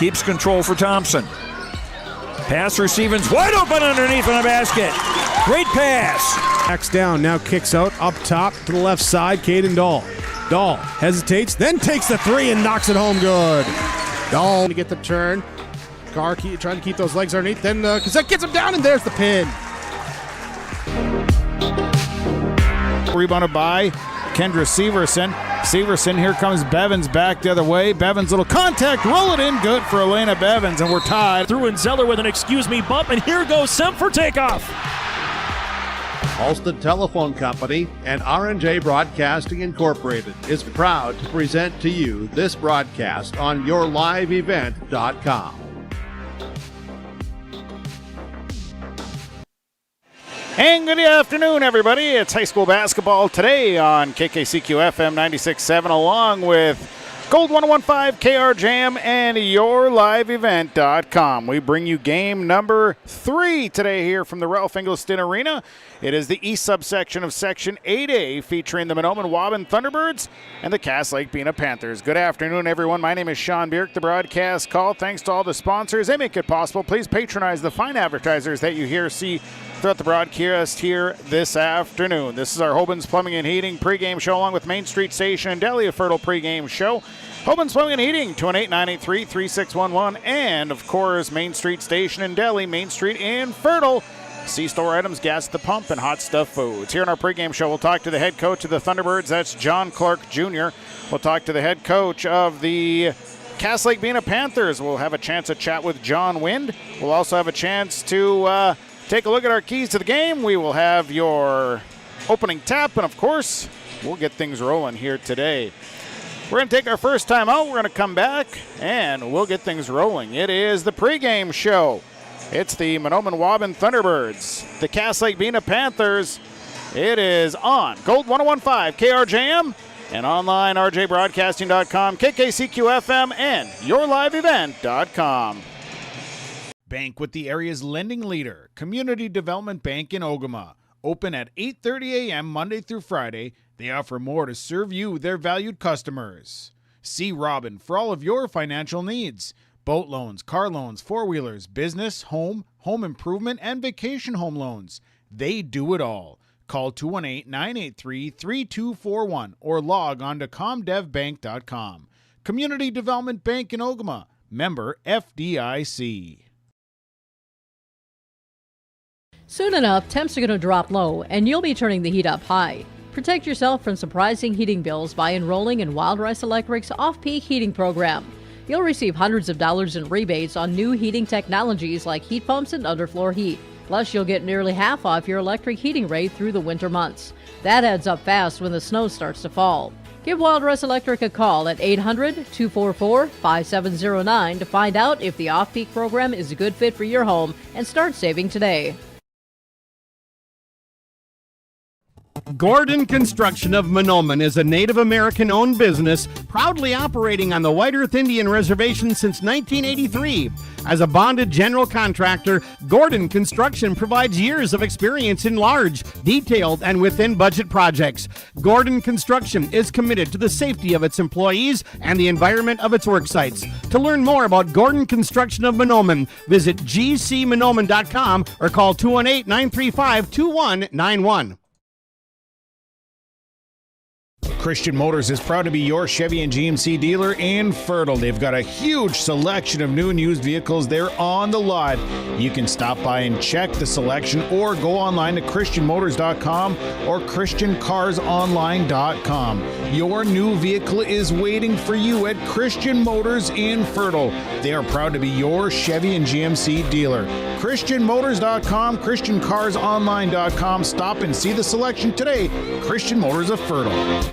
keeps control for Thompson. Pass for Stevens, wide open underneath in the basket. Great pass. Backs down, now kicks out, up top to the left side, Caden Dahl. Dahl hesitates, then takes the three and knocks it home good. Dahl to get the turn. Carr trying to keep those legs underneath, then Cassette gets him down, and there's the pin. Rebounded by Kendra Severson. Severson, here comes Bevins back the other way. Bevins, little contact, roll it in, good for Elena Bevins, and we're tied. Through and Zeller with an excuse me bump, and here goes Semp for takeoff. Halsted Telephone Company and R&J Broadcasting Incorporated is proud to present to you this broadcast on yourliveevent.com. And good afternoon, everybody. It's high school basketball today on KKCQ FM 96.7, along with Gold 101.5, KR Jam, and yourliveevent.com. We bring you game number 3 today here from the Ralph Engelstyn Arena. It is the east subsection of Section 8A, featuring the Mahnomen-Waubun Thunderbirds and the Cass Lake-Bena Panthers. Good afternoon, everyone. My name is Sean Bierk, the broadcast call. Thanks to all the sponsors. They make it possible. Please patronize the fine advertisers that you see throughout the broadcast here this afternoon. This is our Hobin's Plumbing and Heating pregame show, along with Main Street Station and Deli, a fertile pregame show. Hobin's Plumbing and Heating, 218-983-3611, and of course Main Street Station and Deli, Main Street in Fertile. C-store items, gas at the pump, and hot stuff foods. Here in our pregame show, we'll talk to the head coach of the Thunderbirds. That's John Clark Jr. We'll talk to the head coach of the Cass Lake-Bena Panthers. We'll have a chance to chat with John Wind. We'll also have a chance to take a look at our keys to the game. We will have your opening tap, and of course, we'll get things rolling here today. We're going to take our first time out. We're going to come back, and we'll get things rolling. It is the pregame show. It's the Mahnomen-Waubun Thunderbirds, the Cass Lake-Bena Panthers. It is on Gold 101.5 KRJM and online rjbroadcasting.com, KKCQ-FM, and yourliveevent.com. Bank with the area's lending leader, Community Development Bank in Ogama. Open at 8:30 a.m. Monday through Friday. They offer more to serve you, their valued customers. See Robin for all of your financial needs. Boat loans, car loans, four-wheelers, business, home improvement, and vacation home loans. They do it all. Call 218-983-3241 or log on to comdevbank.com. Community Development Bank in Ogama. Member FDIC. Soon enough, temps are going to drop low, and you'll be turning the heat up high. Protect yourself from surprising heating bills by enrolling in Wild Rice Electric's off-peak heating program. You'll receive hundreds of dollars in rebates on new heating technologies like heat pumps and underfloor heat. Plus, you'll get nearly half off your electric heating rate through the winter months. That adds up fast when the snow starts to fall. Give Wild Rice Electric a call at 800-244-5709 to find out if the off-peak program is a good fit for your home and start saving today. Gordon Construction of Mahnomen is a Native American-owned business proudly operating on the White Earth Indian Reservation since 1983. As a bonded general contractor, Gordon Construction provides years of experience in large, detailed, and within-budget projects. Gordon Construction is committed to the safety of its employees and the environment of its work sites. To learn more about Gordon Construction of Mahnomen, visit gcmahnomen.com or call 218-935-2191. Christian Motors is proud to be your Chevy and GMC dealer in Fertile. They've got a huge selection of new and used vehicles there on the lot. You can stop by and check the selection or go online to christianmotors.com or christiancarsonline.com. Your new vehicle is waiting for you at Christian Motors in Fertile. They are proud to be your Chevy and GMC dealer. christianmotors.com, christiancarsonline.com. Stop and see the selection today. Christian Motors of Fertile.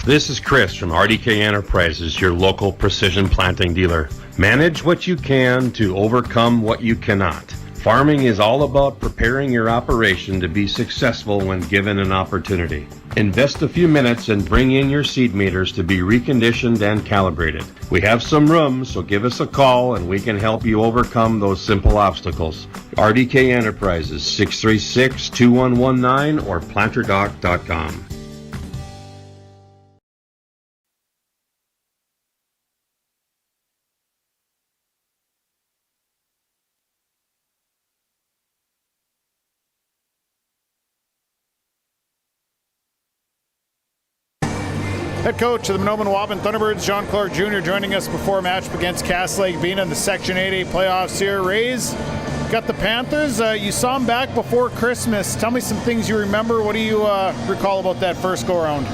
This is Chris from RDK Enterprises, your local precision planting dealer. Manage what you can to overcome what you cannot. Farming is all about preparing your operation to be successful when given an opportunity. Invest a few minutes and bring in your seed meters to be reconditioned and calibrated. We have some room, so give us a call and we can help you overcome those simple obstacles. RDK Enterprises, 636-2119 or planterdoc.com. Head coach of the Mahnomen-Waubun Thunderbirds, John Clark Jr., joining us before a match against Lake-Bena in the Section 8A playoffs here. Rays got the Panthers. You saw them back before Christmas. Tell me some things you remember. What do you recall about that first go-around?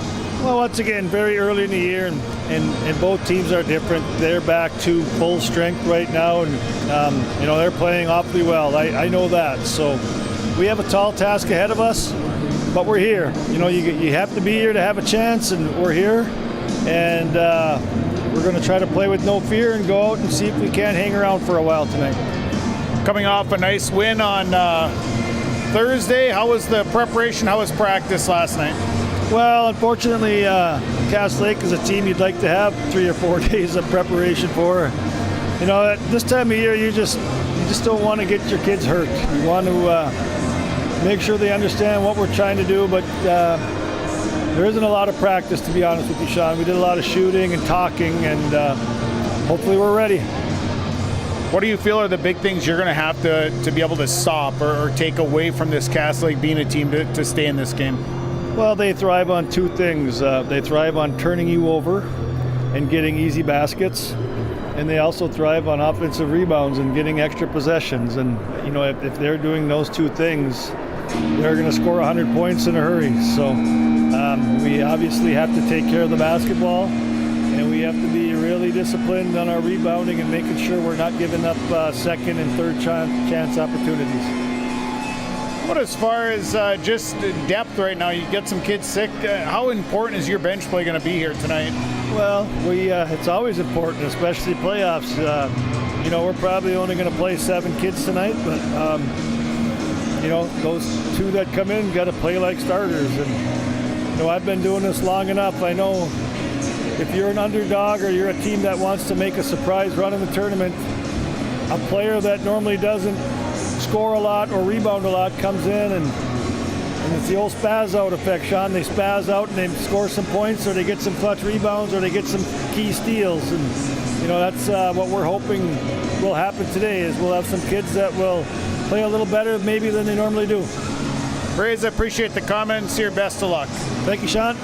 Well, once again, very early in the year, and both teams are different. They're back to full strength right now, and they're playing awfully well. I know that. So we have a tall task ahead of us, but we're here. You have to be here to have a chance, and we're here. And we're going to try to play with no fear and go out and see if we can't hang around for a while tonight. Coming off a nice win on Thursday, how was the preparation? How was practice last night? Well, unfortunately, Cass Lake is a team you'd like to have 3 or 4 days of preparation for. At this time of year, you just don't want to get your kids hurt. You want to make sure they understand what we're trying to do, but there isn't a lot of practice, to be honest with you, Sean. We did a lot of shooting and talking, and hopefully we're ready. What do you feel are the big things you're going to have to be able to stop or take away from this Lake-Bena team to stay in this game? Well, they thrive on 2 things. They thrive on turning you over and getting easy baskets, and they also thrive on offensive rebounds and getting extra possessions. And, if they're doing those 2 things, they're going to score 100 points in a hurry. So we obviously have to take care of the basketball, and we have to be really disciplined on our rebounding and making sure we're not giving up second and third chance opportunities. What as far as just depth right now? You get some kids sick. How important is your bench play going to be here tonight? Well, it's always important, especially playoffs. We're probably only going to play 7 kids tonight, but those 2 that come in got to play like starters. And I've been doing this long enough. I know if you're an underdog or you're a team that wants to make a surprise run in the tournament, a player that normally doesn't score a lot or rebound a lot comes in, and it's the old spaz out effect, Sean. They spaz out and they score some points, or they get some clutch rebounds, or they get some key steals. And that's what we're hoping will happen today, is we'll have some kids that will play a little better maybe than they normally do. Rays, I appreciate the comments here. Best of luck. Thank you, Sean.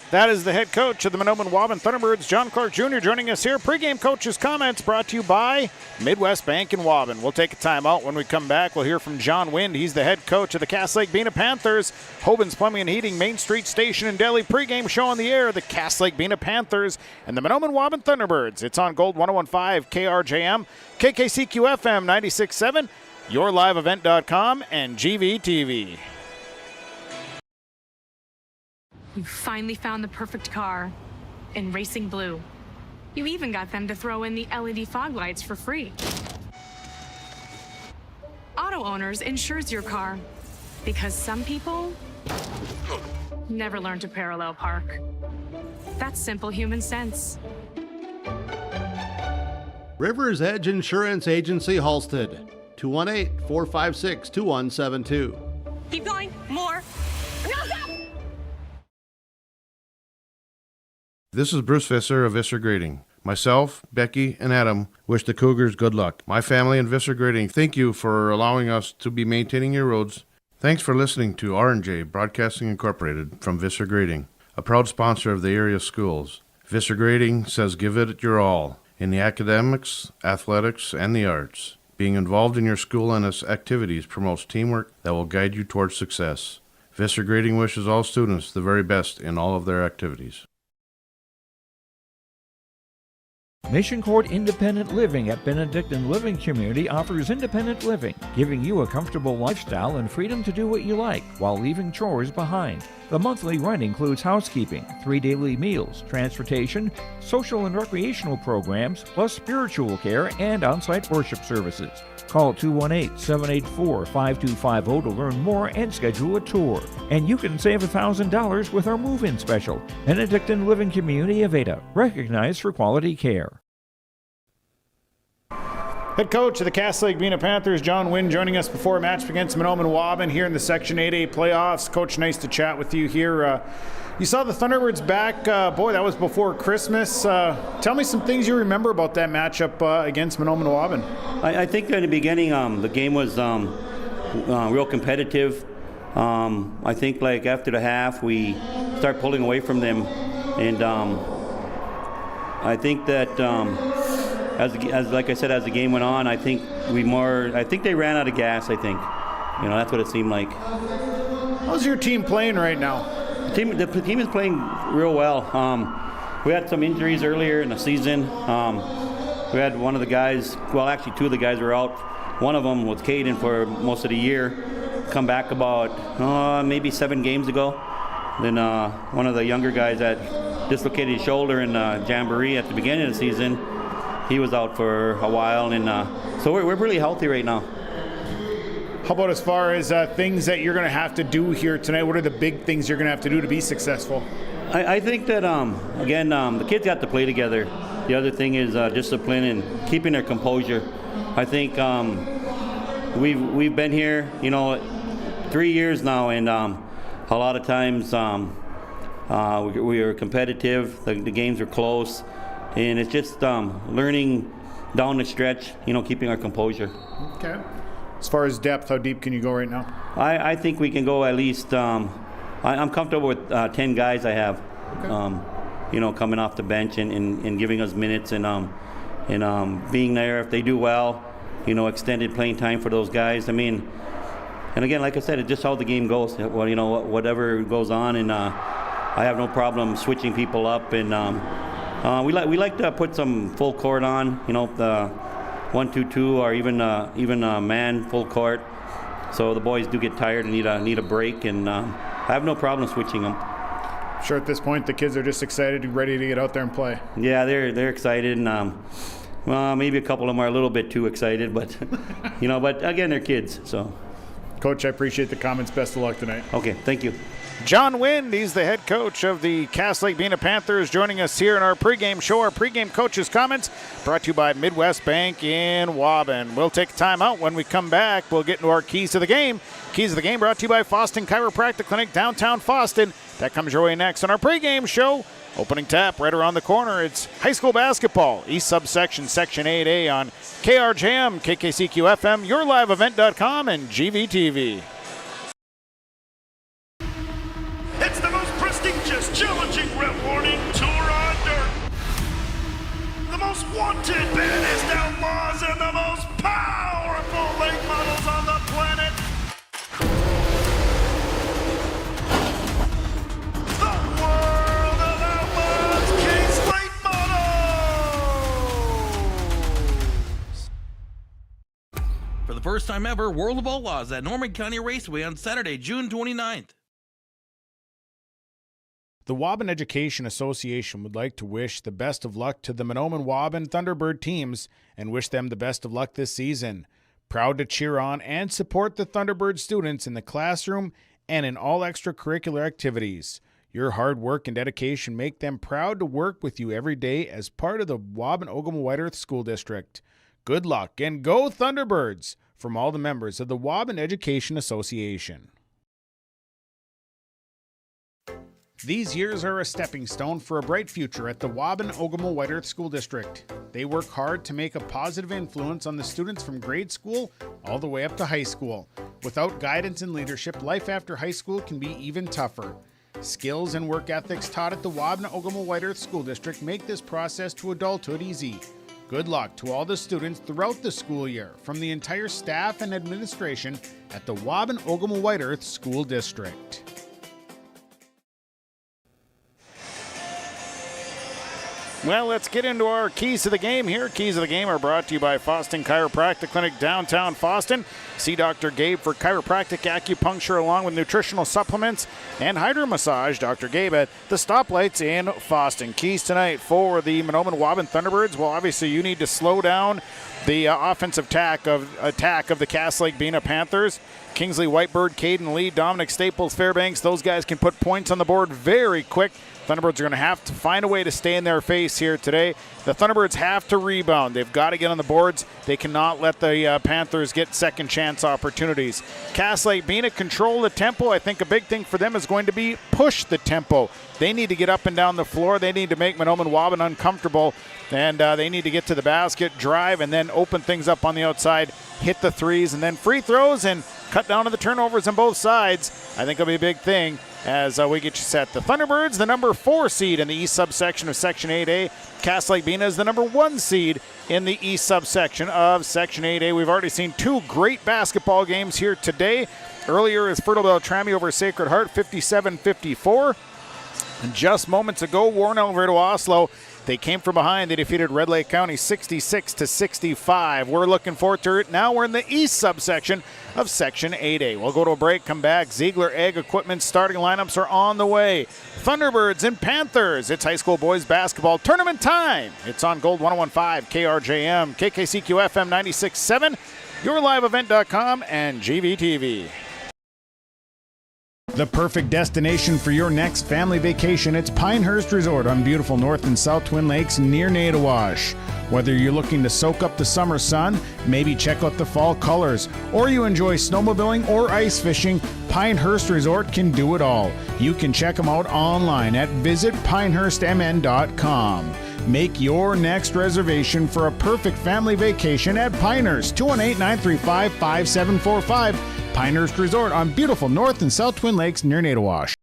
That is the head coach of the Mahnomen-Waubun Thunderbirds, John Clark Jr., joining us here. Pre-game coaches' comments brought to you by Midwest Bank in Waubun. We'll take a timeout. When we come back, we'll hear from John Wind. He's the head coach of the Lake-Bena Panthers. Hoban's Plumbing and Heating, Main Street Station in Delhi. Pre-game show on the air, the Lake-Bena Panthers and the Mahnomen-Waubun Thunderbirds. It's on Gold 101.5 KRJM, KKCQ-FM 96.7, YourLiveEvent.com, and GVTV. You finally found the perfect car in Racing Blue. You even got them to throw in the LED fog lights for free. Auto Owners insures your car because some people never learn to parallel park. That's simple human sense. River's Edge Insurance Agency, Halstead. 218-456-2172. Keep going. More. No, stop! This is Bruce Visser of Visser Grading. Myself, Becky, and Adam wish the Cougars good luck. My family and Visser Grading thank you for allowing us to be maintaining your roads. Thanks for listening to R&J Broadcasting Incorporated from Visser Grading, a proud sponsor of the area schools. Visser Grading says give it your all in the academics, athletics, and the arts. Being involved in your school and its activities promotes teamwork that will guide you towards success. Visser Grading wishes all students the very best in all of their activities. Mission Court Independent Living at Benedictine Living Community offers independent living, giving you a comfortable lifestyle and freedom to do what you like while leaving chores behind. The monthly rent includes housekeeping, 3 daily meals, transportation, social and recreational programs, plus spiritual care and on-site worship services. Call 218-784-5250 to learn more and schedule a tour. And you can save $1,000 with our move-in special. Benedictine Living Community of Ada, recognized for quality care. Head coach of the Lake-Bena Panthers, John Wind, joining us before a match against Mahnomen-Waubun here in the Section 8A playoffs. Coach, nice to chat with you here. You saw the Thunderbirds back. Boy, that was before Christmas. Tell me some things you remember about that matchup against Mahnomen-Waubun. I think in the beginning, the game was real competitive. I think like after the half, we start pulling away from them And I think that as like I said, as the game went on, I think they ran out of gas. I think, that's what it seemed like. How's your team playing right now? The team is playing real well. We had some injuries earlier in the season. We had one of the guys, well, actually 2 of the guys were out. One of them was Caden for most of the year. Come back about maybe 7 games ago. Then one of the younger guys that dislocated his shoulder in Jamboree at the beginning of the season, he was out for a while. And so we're really healthy right now. How about as far as things that you're going to have to do here tonight? What are the big things you're going to have to do to be successful? I think that, again, the kids got to play together. The other thing is discipline and keeping their composure. I think we've been here, 3 years now, and a lot of times we were competitive. The games were close, and it's just learning down the stretch, keeping our composure. Okay. As far as depth, how deep can you go right now? I think we can go at least. I'm comfortable with 10 guys I have. Okay. Coming off the bench and giving us minutes and being there if they do well. Extended playing time for those guys. I mean, and again, like I said, it's just how the game goes. Well, whatever goes on, and I have no problem switching people up. And we like to put some full court on. The 1-2-2 or even a man full court. So the boys do get tired and need a break, and I have no problem switching them. Sure, at this point the kids are just excited and ready to get out there and play. Yeah, they're excited, and maybe a couple of them are a little bit too excited, but but again, they're kids. So, Coach, I appreciate the comments. Best of luck tonight. Okay, thank you. John Wind, he's the head coach of the Cass Lake-Bena Panthers, joining us here in our pregame show. Our pregame coach's comments brought to you by Midwest Bank in Waubun. We'll take a time out. When we come back, we'll get into our keys to the game. Keys to the game brought to you by Foston Chiropractic Clinic, downtown Foston. That comes your way next on our pregame show. Opening tap right around the corner. It's high school basketball, East subsection, Section 8A on KRJM, KKCQ-FM, YourLiveEvent.com, and GVTV. It's the most prestigious, challenging, rewarding tour on dirt. The most wanted, baddest outlaws, and the most powerful late models on the planet. The world of outlaws, King's Late Models. For the first time ever, World of Outlaws at Norman County Raceway on Saturday, June 29th. The Waubun Education Association would like to wish the best of luck to the Mahnomen-Waubun Thunderbird teams and wish them the best of luck this season. Proud to cheer on and support the Thunderbird students in the classroom and in all extracurricular activities. Your hard work and dedication make them proud to work with you every day as part of the Waubun-Ogama-White Earth School District. Good luck and go Thunderbirds from all the members of the Waubun Education Association. These years are a stepping stone for a bright future at the Waubun-Ogama-White Earth School District. They work hard to make a positive influence on the students from grade school all the way up to high school. Without guidance and leadership, life after high school can be even tougher. Skills and work ethics taught at the Waubun-Ogama-White Earth School District make this process to adulthood easy. Good luck to all the students throughout the school year from the entire staff and administration at the Waubun-Ogama-White Earth School District. Well, let's get into our keys to the game here. Keys of the game are brought to you by Foston Chiropractic Clinic, downtown Foston. See Dr. Gabe for chiropractic acupuncture along with nutritional supplements and hydro massage. Dr. Gabe at the stoplights in Foston. Keys tonight for the Mahnomen-Waubun Thunderbirds. Well, obviously you need to slow down the offensive attack of the Cass Lake-Bena Panthers. Kingsley Whitebird, Caden Lee, Dominic Staples, Fairbanks, those guys can put points on the board very quick. Thunderbirds are going to have to find a way to stay in their face here today. The Thunderbirds have to rebound. They've got to get on the boards. They cannot let the Panthers get second chance opportunities. Cass Lake-Bena control the tempo. I think a big thing for them is going to be push the tempo. They need to get up and down the floor. They need to make Mahnomen-Waubun uncomfortable, and they need to get to the basket, drive, and then open things up on the outside, hit the threes, and then free throws. And cut down on the turnovers on both sides. I think it'll be a big thing as we get you set. The Thunderbirds, the number 4 seed in the East subsection of Section 8A. Cass Lake-Bena is the number 1 seed in the East subsection of Section 8A. We've already seen 2 great basketball games here today. Earlier is Fertile Beltrami over Sacred Heart, 57-54. And just moments ago, Warren Alvarado Oslo, they came from behind. They defeated Red Lake County 66-65. We're looking forward to it. Now we're in the East subsection of Section 8A. We'll go to a break, come back. Ziegler Ag Equipment starting lineups are on the way. Thunderbirds and Panthers. It's high school boys basketball tournament time. It's on Gold 101.5, KRJM, KKCQ FM 96.7, YourLiveEvent.com, and GVTV. The perfect destination for your next family vacation, it's Pinehurst Resort on beautiful North and South Twin Lakes near Nadawash. Whether you're looking to soak up the summer sun, maybe check out the fall colors, or you enjoy snowmobiling or ice fishing, Pinehurst Resort can do it all. You can check them out online at visitpinehurstmn.com. Make your next reservation for a perfect family vacation at Pinehurst, 218-935-5745. Pinehurst Resort on beautiful North and South Twin Lakes near Nadawash.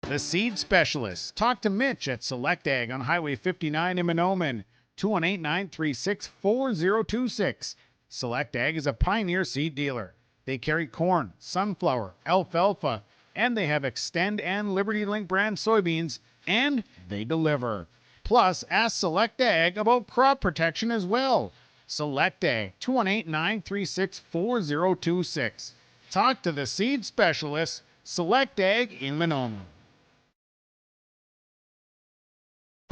The Seed Specialists. Talk to Mitch at Select Ag on Highway 59 in Mahnomen, 218-936-4026. Select Ag is a Pioneer seed dealer. They carry corn, sunflower, alfalfa, and they have Extend and Liberty Link brand soybeans, and they deliver. Plus, ask Select Ag about crop protection as well. Select Ag, 218-936-4026. Talk to the Seed Specialist, Select Ag in Mahnomen.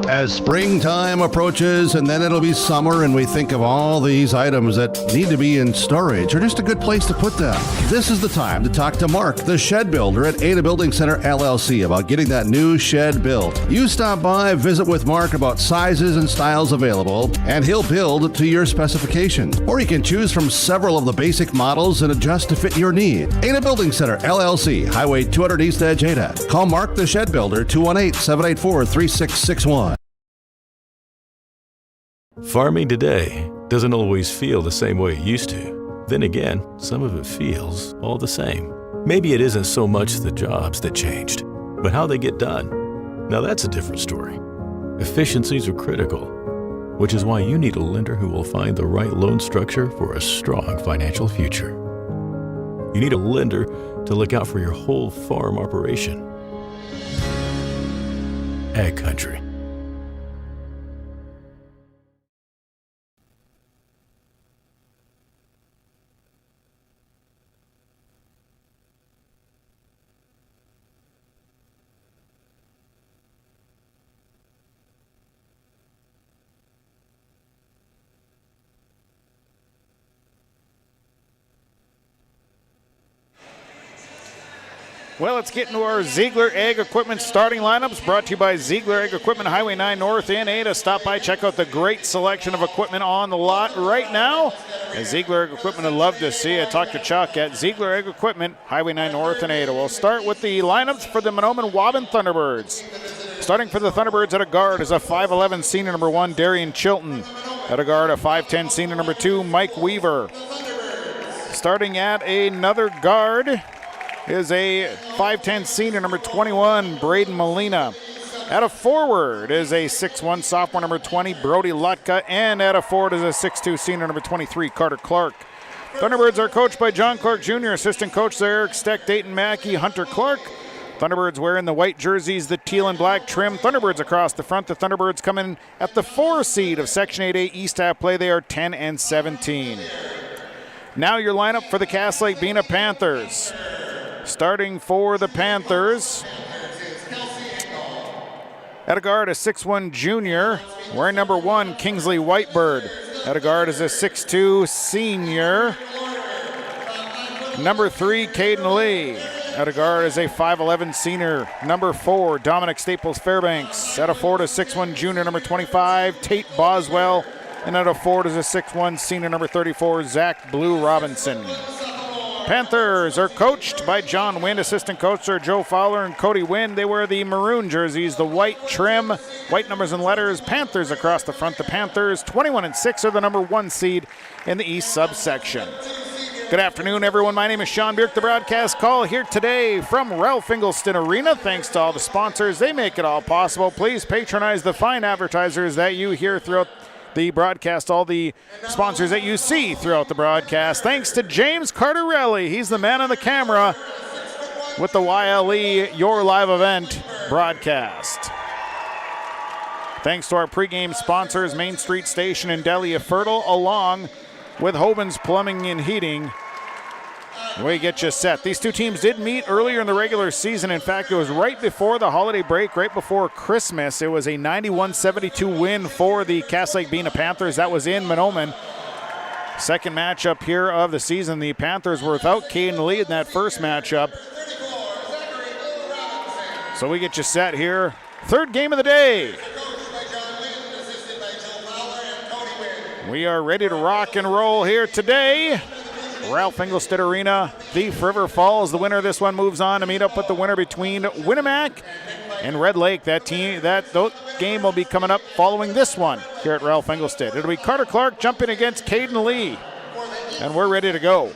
As springtime approaches, and then it'll be summer, and we think of all these items that need to be in storage or just a good place to put them. This is the time to talk to Mark, the shed builder at Ada Building Center LLC, about getting that new shed built. You stop by, visit with Mark about sizes and styles available, and he'll build to your specifications. Or you can choose from several of the basic models and adjust to fit your need. Ada Building Center LLC, Highway 200 East Edge, Ada. Call Mark, the shed builder, 218-784-3661. Farming today doesn't always feel the same way it used to. Then again, some of it feels all the same. Maybe it isn't so much the jobs that changed, but how they get done. Now that's a different story. Efficiencies are critical, which is why you need a lender who will find the right loan structure for a strong financial future. You need a lender to look out for your whole farm operation. Ag Country. Well, let's get into our Ziegler Ag Equipment starting lineups, brought to you by Ziegler Ag Equipment, Highway 9 North in Ada. Stop by, check out the great selection of equipment on the lot right now. And Ziegler Ag Equipment, I'd love to see you. Talk to Chuck at Ziegler Ag Equipment, Highway 9 North in Ada. We'll start with the lineups for the Mahnomen-Waubun Thunderbirds. Starting for the Thunderbirds at a guard is a 5'11 senior number 1, Darian Chilton. At a guard, a 5'10 senior number 2, Mike Weaver. Starting at another guard is a 5'10 senior number 21, Braden Molina. At a forward is a 6'1 sophomore number 20, Brody Lutka. And at a forward is a 6'2 senior number 23, Carter Clark. Thunderbirds are coached by John Clark Jr., assistant coach there, Eric Steck, Dayton Mackey, Hunter Clark. Thunderbirds wearing the white jerseys, the teal and black trim. Thunderbirds across the front. The Thunderbirds come in at the 4 seed of Section 8A East half play. They are 10-17. Now your lineup for the Cass Lake-Bena Panthers. Starting for the Panthers, at a guard, a 6'1 junior, wearing number 1, Kingsley Whitebird. At a guard is a 6'2 senior, number 3, Caden Lee. At a guard is a 5'11 senior, number 4, Dominic Staples Fairbanks. At a forward, a 6'1 junior, number 25, Tate Boswell. And at a forward is a 6'1 senior, number 34, Zach Blue Robinson. Panthers are coached by John Wind, assistant coach are Joe Fowler and Cody Wind. They wear the maroon jerseys, the white trim, white numbers and letters. Panthers across the front. The Panthers, 21-6, are the number 1 seed in the East subsection. Good afternoon, everyone. My name is Sean Bierk, the broadcast call here today from Ralph Ingelston Arena. Thanks to all the sponsors. They make it all possible. Please patronize the fine advertisers that you hear throughout the broadcast, all the sponsors that you see throughout the broadcast. Thanks to James Cardarelli. He's the man on the camera with the YLE Your Live Event broadcast. Thanks to our pregame sponsors, Main Street Station and Delia Fertile, along with Hoban's Plumbing and Heating. We get you set. These two teams did meet earlier in the regular season. In fact, it was right before the holiday break, right before Christmas. It was a 91-72 win for the Cass Lake-Bena Panthers. That was in Mahnomen. Second matchup here of the season. The Panthers were without Caden Lee in that first matchup. So we get you set here. Third game of the day. We are ready to rock and roll here today. Ralph Ingelston Arena, Thief River Falls. The winner of this one moves on to meet up with the winner between Winnemac and Red Lake. That game will be coming up following this one here at Ralph Ingelston. It'll be Carter Clark jumping against Caden Lee. And we're ready to go.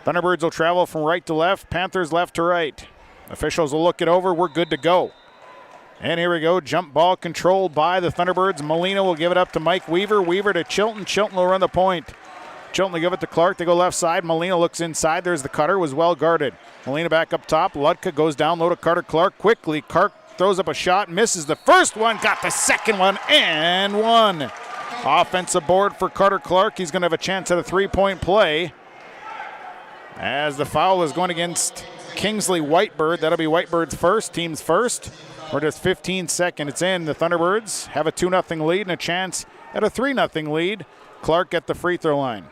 Thunderbirds will travel from right to left, Panthers left to right. Officials will look it over. We're good to go. And here we go. Jump ball controlled by the Thunderbirds. Molina will give it up to Mike Weaver. Weaver to Chilton. Chilton will run the point. Chilton will give it to Clark. They go left side. Molina looks inside. There's the cutter. Was well guarded. Molina back up top. Ludka goes down low to Carter Clark. Quickly, Clark throws up a shot. Misses the first one. Got the second one and one. Offensive board for Carter Clark. He's going to have a chance at a three-point play. As the foul is going against Kingsley Whitebird. That'll be Whitebird's first. Team's first. We're just 15 seconds in. The Thunderbirds have a 2-0 lead and a chance at a 3-0 lead. Clark at the free throw line.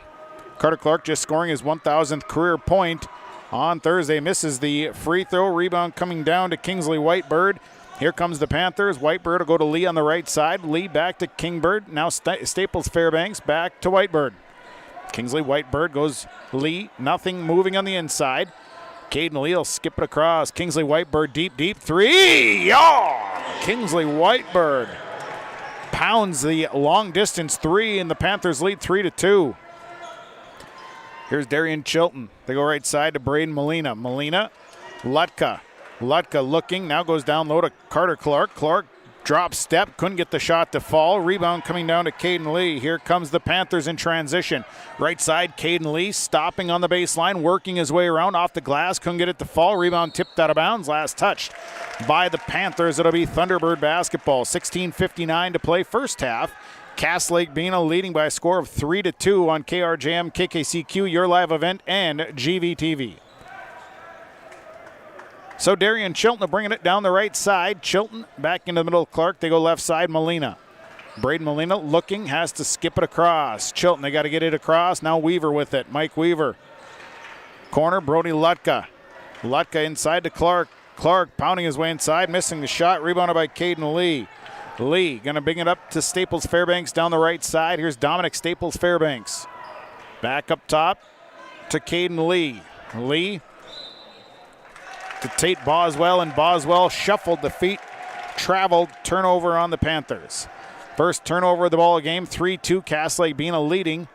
Carter Clark just scoring his 1,000th career point on Thursday. Misses the free throw. Rebound coming down to Kingsley Whitebird. Here comes the Panthers. Whitebird will go to Lee on the right side. Lee back to Kingbird. Now Staples Fairbanks back to Whitebird. Kingsley Whitebird goes Lee. Nothing moving on the inside. Caden Lee will skip it across. Kingsley Whitebird deep three. Yeah! Kingsley Whitebird pounds the long distance three, and the Panthers lead 3-2. Here's Darian Chilton. They go right side to Braden Molina. Molina, Lutka. Lutka looking, now goes down low to Carter Clark. Clark drop step, couldn't get the shot to fall. Rebound coming down to Caden Lee. Here comes the Panthers in transition. Right side, Caden Lee stopping on the baseline, working his way around off the glass. Couldn't get it to fall. Rebound tipped out of bounds. Last touched by the Panthers. It'll be Thunderbird basketball. 16:59 to play first half. Cass Lake-Bena leading by a score of 3-2 on KRJM, KKCQ, Your Live Event, and GVTV. So Darian Chilton bringing it down the right side. Chilton back into the middle of Clark. They go left side, Molina. Braden Molina looking, has to skip it across. Chilton, they got to get it across. Now Weaver with it. Mike Weaver. Corner, Brody Lutka. Lutka inside to Clark. Clark pounding his way inside, missing the shot. Rebounded by Caden Lee. Lee going to bring it up to Staples Fairbanks down the right side. Here's Dominic Staples Fairbanks. Back up top to Caden Lee. Lee to Tate Boswell, and Boswell shuffled the feet, traveled, turnover on the Panthers. First turnover of the ball game, 3-2, Cass Lake-Bena leading.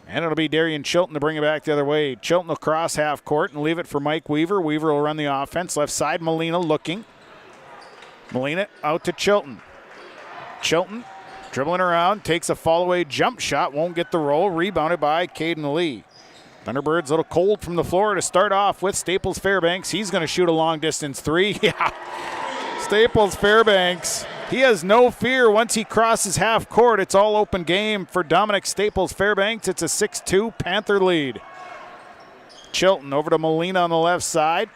And it'll be Darian Chilton to bring it back the other way. Chilton will cross half court and leave it for Mike Weaver. Weaver will run the offense. Left side, Molina looking. Molina out to Chilton. Chilton dribbling around, takes a fall-away jump shot, won't get the roll. Rebounded by Caden Lee. Thunderbirds a little cold from the floor to start off with Staples Fairbanks. He's going to shoot a long-distance three. Yeah, Staples Fairbanks. He has no fear once he crosses half court. It's all open game for Dominic Staples Fairbanks. It's a 6-2 Panther lead. Chilton over to Molina on the left side.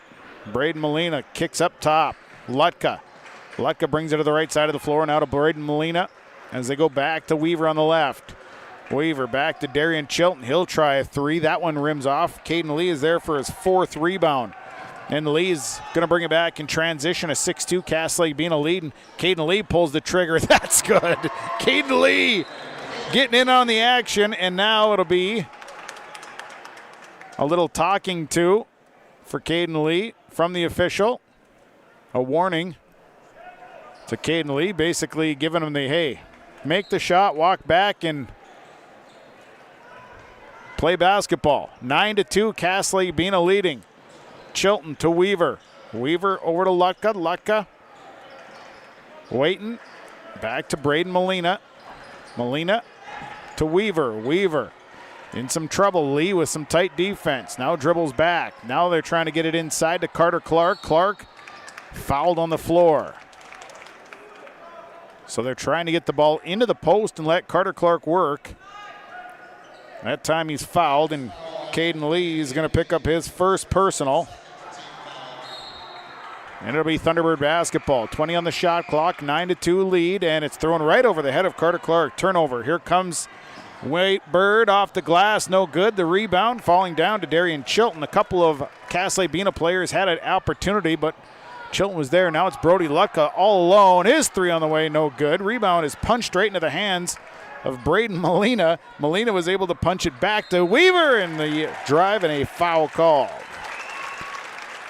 Braden Molina kicks up top. Lutka brings it to the right side of the floor. Now to Braden Molina as they go back to Weaver on the left. Weaver back to Darian Chilton. He'll try a three. That one rims off. Caden Lee is there for his fourth rebound. And Lee's going to bring it back in transition. A 6-2 Cass Lake-Bena lead. And Caden Lee pulls the trigger. That's good. Caden Lee getting in on the action. And now it'll be a little talking to for Caden Lee from the official. A warning to Caden Lee, basically giving him the, hey, make the shot, walk back, and play basketball. 9-2, Cass Lake-Bena leading. Chilton to Weaver. Weaver over to Lutka. Lutka waiting. Back to Braden Molina. Molina to Weaver. Weaver in some trouble. Lee with some tight defense. Now dribbles back. Now they're trying to get it inside to Carter Clark. Clark fouled on the floor. So they're trying to get the ball into the post and let Carter Clark work. That time he's fouled, and Caden Lee is going to pick up his first personal. And it'll be Thunderbird basketball. 20 on the shot clock, 9-2 lead, and it's thrown right over the head of Carter Clark. Turnover. Here comes Bird off the glass, no good. The rebound falling down to Darian Chilton. A couple of Cass Lake-Bena players had an opportunity, but Chilton was there. Now it's Brody Lutka all alone. His three on the way, no good. Rebound is punched right into the hands of Braden Molina. Molina was able to punch it back to Weaver in the drive, and a foul call.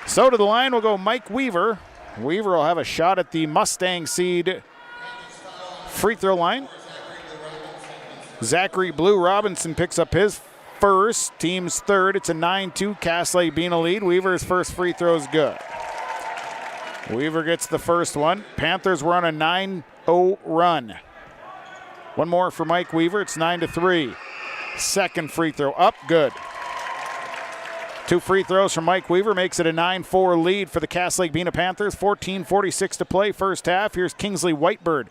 So to the line will go Mike Weaver. Weaver will have a shot at the Mustang Seed free throw line. Zachary Blue Robinson picks up his first, team's third. It's a 9-2 Cass Lake-Bena lead. Weaver's first free throw is good. Weaver gets the first one. Panthers were on a 9-0 run. One more for Mike Weaver. It's 9-3. Second free throw up, good. Two free throws from Mike Weaver makes it a 9-4 lead for the Cass Lake-Bena Panthers. 14:46 to play first half. Here's Kingsley Whitebird.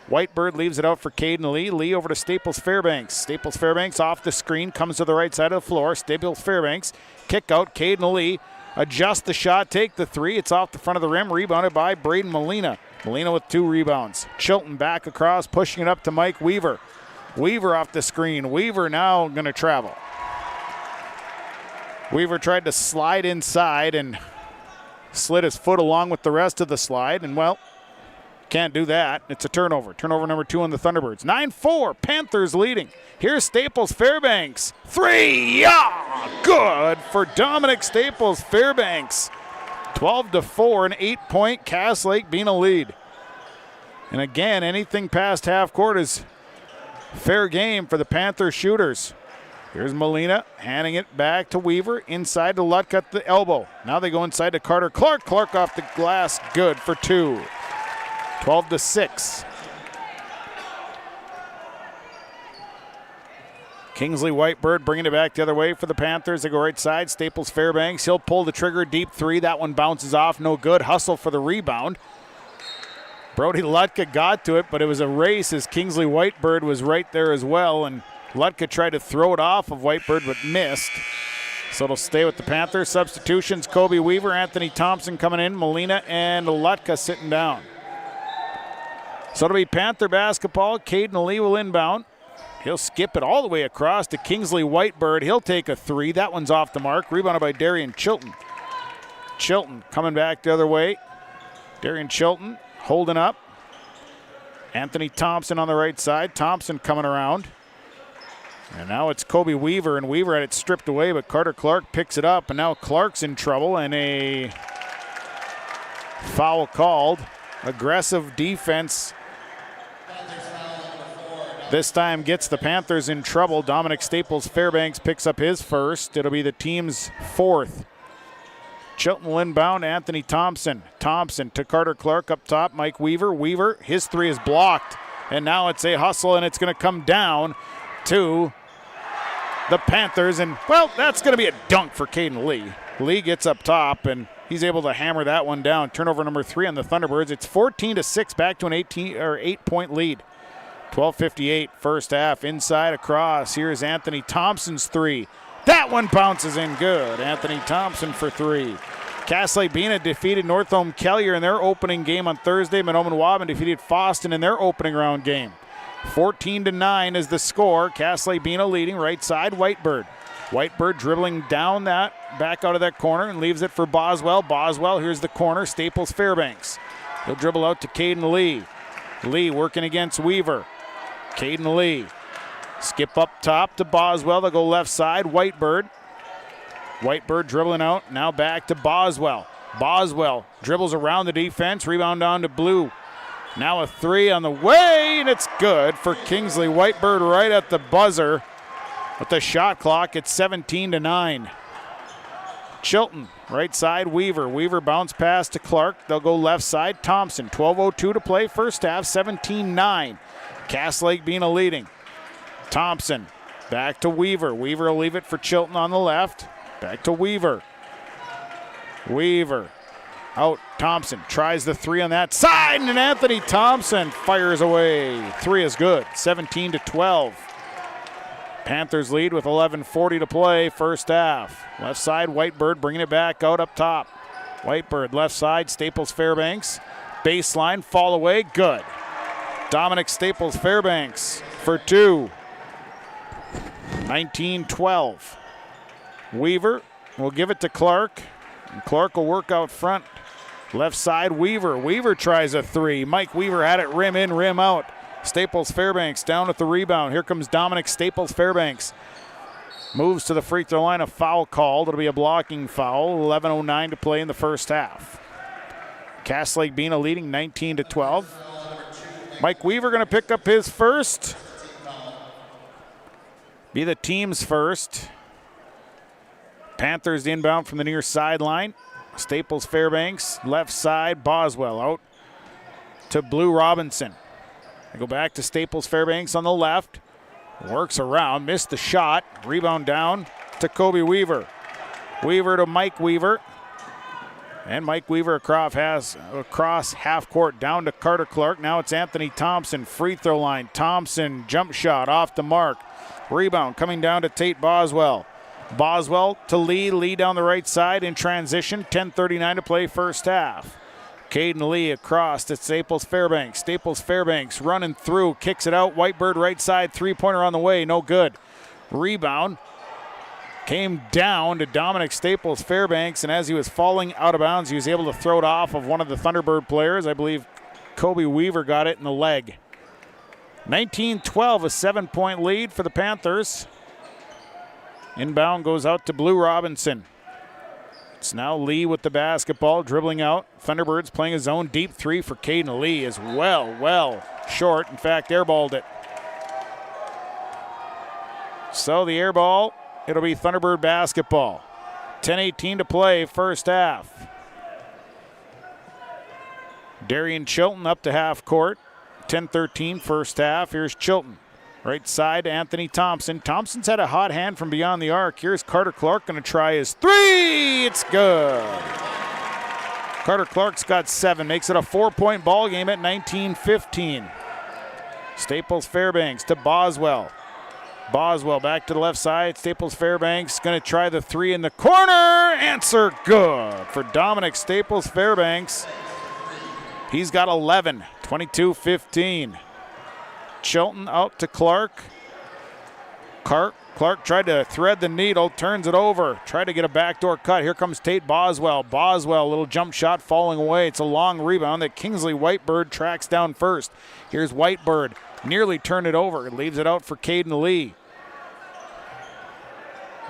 Whitebird leaves it out for Caden Lee. Lee over to Staples Fairbanks. Staples Fairbanks off the screen, comes to the right side of the floor. Staples Fairbanks, kick out, Caden Lee. Adjust the shot, take the three. It's off the front of the rim, rebounded by Braden Molina. Molina with 2 rebounds. Chilton back across, pushing it up to Mike Weaver. Weaver off the screen. Weaver now going to travel. Weaver tried to slide inside and slid his foot along with the rest of the slide, and well, can't do that. It's a turnover. Turnover number 2 on the Thunderbirds. 9-4, Panthers leading. Here's Staples Fairbanks. 3, yeah, good for Dominic Staples Fairbanks. 12-4, an 8-point Cass Lake-Bena lead. And again, anything past half court is fair game for the Panther shooters. Here's Molina handing it back to Weaver. Inside to Lutka at the elbow. Now they go inside to Carter Clark. Clark off the glass, good for 2. 12-6. Kingsley Whitebird bringing it back the other way for the Panthers. They go right side. Staples Fairbanks. He'll pull the trigger. Deep 3. That one bounces off. No good. Hustle for the rebound. Brody Lutka got to it, but it was a race as Kingsley Whitebird was right there as well. And Lutka tried to throw it off of Whitebird, but missed. So it'll stay with the Panthers. Substitutions, Kobe Weaver, Anthony Thompson coming in, Molina and Lutka sitting down. So it'll be Panther basketball. Caden Lee will inbound. He'll skip it all the way across to Kingsley Whitebird. He'll take a 3. That one's off the mark. Rebounded by Darian Chilton. Chilton coming back the other way. Darian Chilton holding up. Anthony Thompson on the right side. Thompson coming around. And now it's Kobe Weaver, and Weaver had it stripped away, but Carter Clark picks it up, and now Clark's in trouble, and a foul called. Aggressive defense this time gets the Panthers in trouble. Dominic Staples Fairbanks picks up his first. It'll be the team's 4th. Chilton will inbound, Anthony Thompson. Thompson to Carter Clark up top, Mike Weaver. Weaver, his 3 is blocked, and now it's a hustle, and it's going to come down to the Panthers, and well, that's going to be a dunk for Caden Lee. Lee gets up top, and he's able to hammer that one down. Turnover number 3 on the Thunderbirds. It's 14-6, back to an 8-point lead. 12:58 first half. Inside across. Here's Anthony Thompson's 3. That one bounces in good. Anthony Thompson for 3. Cass Lake-Bena defeated Northome Kellier in their opening game on Thursday. Mahnomen-Waubun defeated Fosston in their opening round game. 14-9 is the score. Cass Lake-Bena leading right side. Whitebird. Whitebird dribbling down that, back out of that corner and leaves it for Boswell. Boswell, here's the corner. Staples Fairbanks. He'll dribble out to Caden Lee. Lee working against Weaver. Caden Lee. Skip up top to Boswell. They'll go left side. Whitebird. Whitebird dribbling out. Now back to Boswell. Boswell dribbles around the defense. Rebound down to Blue. Now a 3 on the way, and it's good for Kingsley Whitebird right at the buzzer. With the shot clock, it's 17-9. Chilton, right side, Weaver. Weaver bounce pass to Clark. They'll go left side, Thompson. 12:02 to play, first half, 17-9. Cass Lake-Bena leading. Thompson, back to Weaver. Weaver will leave it for Chilton on the left. Back to Weaver. Weaver, out, Thompson tries the three on that side, and Anthony Thompson fires away. Three is good, 17-12. Panthers lead with 11:40 to play, first half. Left side, Whitebird bringing it back out up top. Whitebird, left side, Staples Fairbanks. Baseline, fall away, good. Dominic Staples Fairbanks for two. 19-12. Weaver will give it to Clark. And Clark will work out front. Left side, Weaver. Weaver tries a three. Mike Weaver had it rim in, rim out. Staples Fairbanks down with the rebound. Here comes Dominic Staples Fairbanks. Moves to the free throw line, a foul called. It'll be a blocking foul. 11:09 to play in the first half. Cass Lake-Bena leading 19-12. Mike Weaver going to pick up his first. Be the team's first. Panthers inbound from the near sideline. Staples Fairbanks, left side, Boswell out to Blue Robinson. They go back to Staples Fairbanks on the left. Works around, missed the shot. Rebound down to Kobe Weaver. Weaver to Mike Weaver. And Mike Weaver across half court down to Carter Clark. Now it's Anthony Thompson, free throw line. Thompson, jump shot off the mark. Rebound coming down to Tate Boswell. Boswell to Lee. Lee down the right side in transition. 10:39 to play first half. Caden Lee across to Staples Fairbanks. Staples Fairbanks running through, kicks it out. Whitebird right side, three-pointer on the way, no good. Rebound came down to Dominic Staples Fairbanks, and as he was falling out of bounds, he was able to throw it off of one of the Thunderbird players. I believe Kobe Weaver got it in the leg. 19-12, a 7-point lead for the Panthers. Inbound goes out to Blue Robinson. It's now Lee with the basketball, dribbling out. Thunderbirds playing a zone deep three for Caden Lee as well short. In fact, airballed it. So the airball, it'll be Thunderbird basketball. 10:18 to play, first half. Darian Chilton up to half court. 10:13 first half. Here's Chilton. Right side, Anthony Thompson. Thompson's had a hot hand from beyond the arc. Here's Carter Clark going to try his three. It's good. Carter Clark's got 7. Makes it a 4-point ball game at 19-15. Staples Fairbanks to Boswell. Boswell back to the left side. Staples Fairbanks going to try the three in the corner. Answer good for Dominic Staples Fairbanks. He's got 11, 22-15. Chilton out to Clark. Clark tried to thread the needle, turns it over, tried to get a backdoor cut. Here comes Tate Boswell. Boswell, little jump shot falling away. It's a long rebound that Kingsley Whitebird tracks down first. Here's Whitebird, nearly turned it over. Leaves it out for Caden Lee.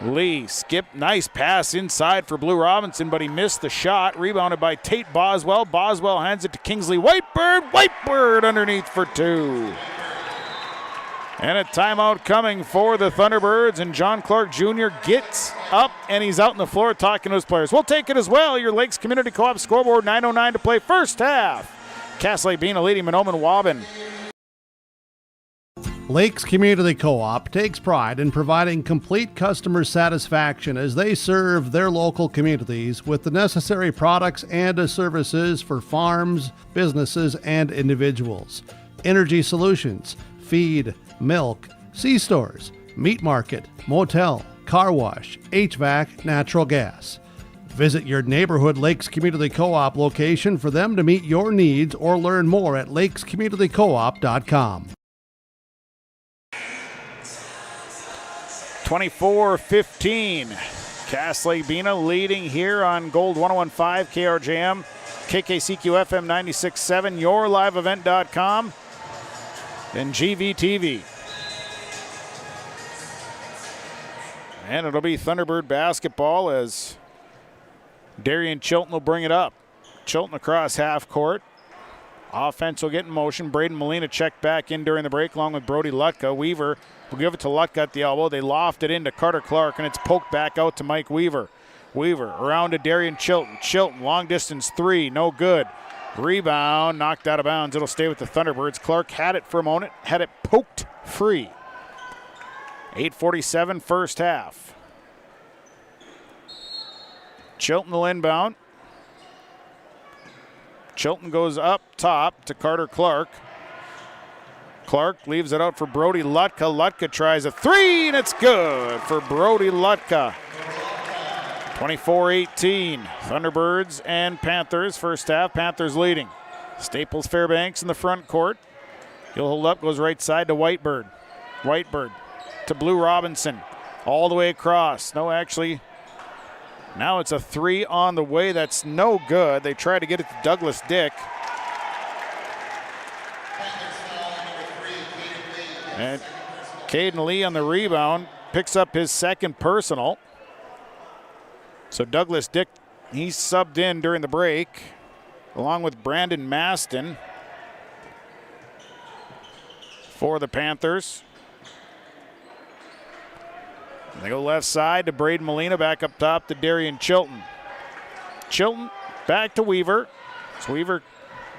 Lee, skip, nice pass inside for Blue Robinson, but he missed the shot. Rebounded by Tate Boswell. Boswell hands it to Kingsley Whitebird. Whitebird underneath for 2. And a timeout coming for the Thunderbirds, and John Clark Jr. gets up, and he's out on the floor talking to his players. We'll take it as well. Your Lakes Community Co-op scoreboard, 9:09 to play first half. Cass Lake-Bena leading Mahnomen-Waubun. Lakes Community Co-op takes pride in providing complete customer satisfaction as they serve their local communities with the necessary products and services for farms, businesses, and individuals. Energy solutions, feed, milk, C-stores, meat market, motel, car wash, HVAC, natural gas. Visit your neighborhood Lakes Community Co-op location for them to meet your needs or learn more at lakescommunitycoop.com. 24-15. Cass Lake-Bena leading here on Gold 101.5 KRJM, KKCQ FM 96.7, yourliveevent.com, and GVTV. And it'll be Thunderbird basketball as Darian Chilton will bring it up. Chilton across half court. Offense will get in motion. Braden Molina checked back in during the break along with Brody Lutka. Weaver will give it to Lutka at the elbow. They loft it into Carter Clark, and it's poked back out to Mike Weaver. Weaver around to Darian Chilton. Chilton, long distance three, no good. Rebound, knocked out of bounds. It'll stay with the Thunderbirds. Clark had it for a moment, had it poked free. 8:47 first half. Chilton will inbound. Chilton goes up top to Carter Clark. Clark leaves it out for Brody Lutka. Lutka tries a three, and it's good for Brody Lutka. 24-18, Thunderbirds and Panthers. First half, Panthers leading. Staples Fairbanks in the front court. He'll hold up, goes right side to Whitebird. Whitebird to Blue Robinson. All the way across. No, actually, now it's a three on the way. That's no good. They try to get it to Douglas Dick. And Caden Lee on the rebound picks up his second personal. So Douglas Dick, he's subbed in during the break, along with Brandon Maston for the Panthers. They go left side to Braden Molina, back up top to Darian Chilton. Chilton back to Weaver. So Weaver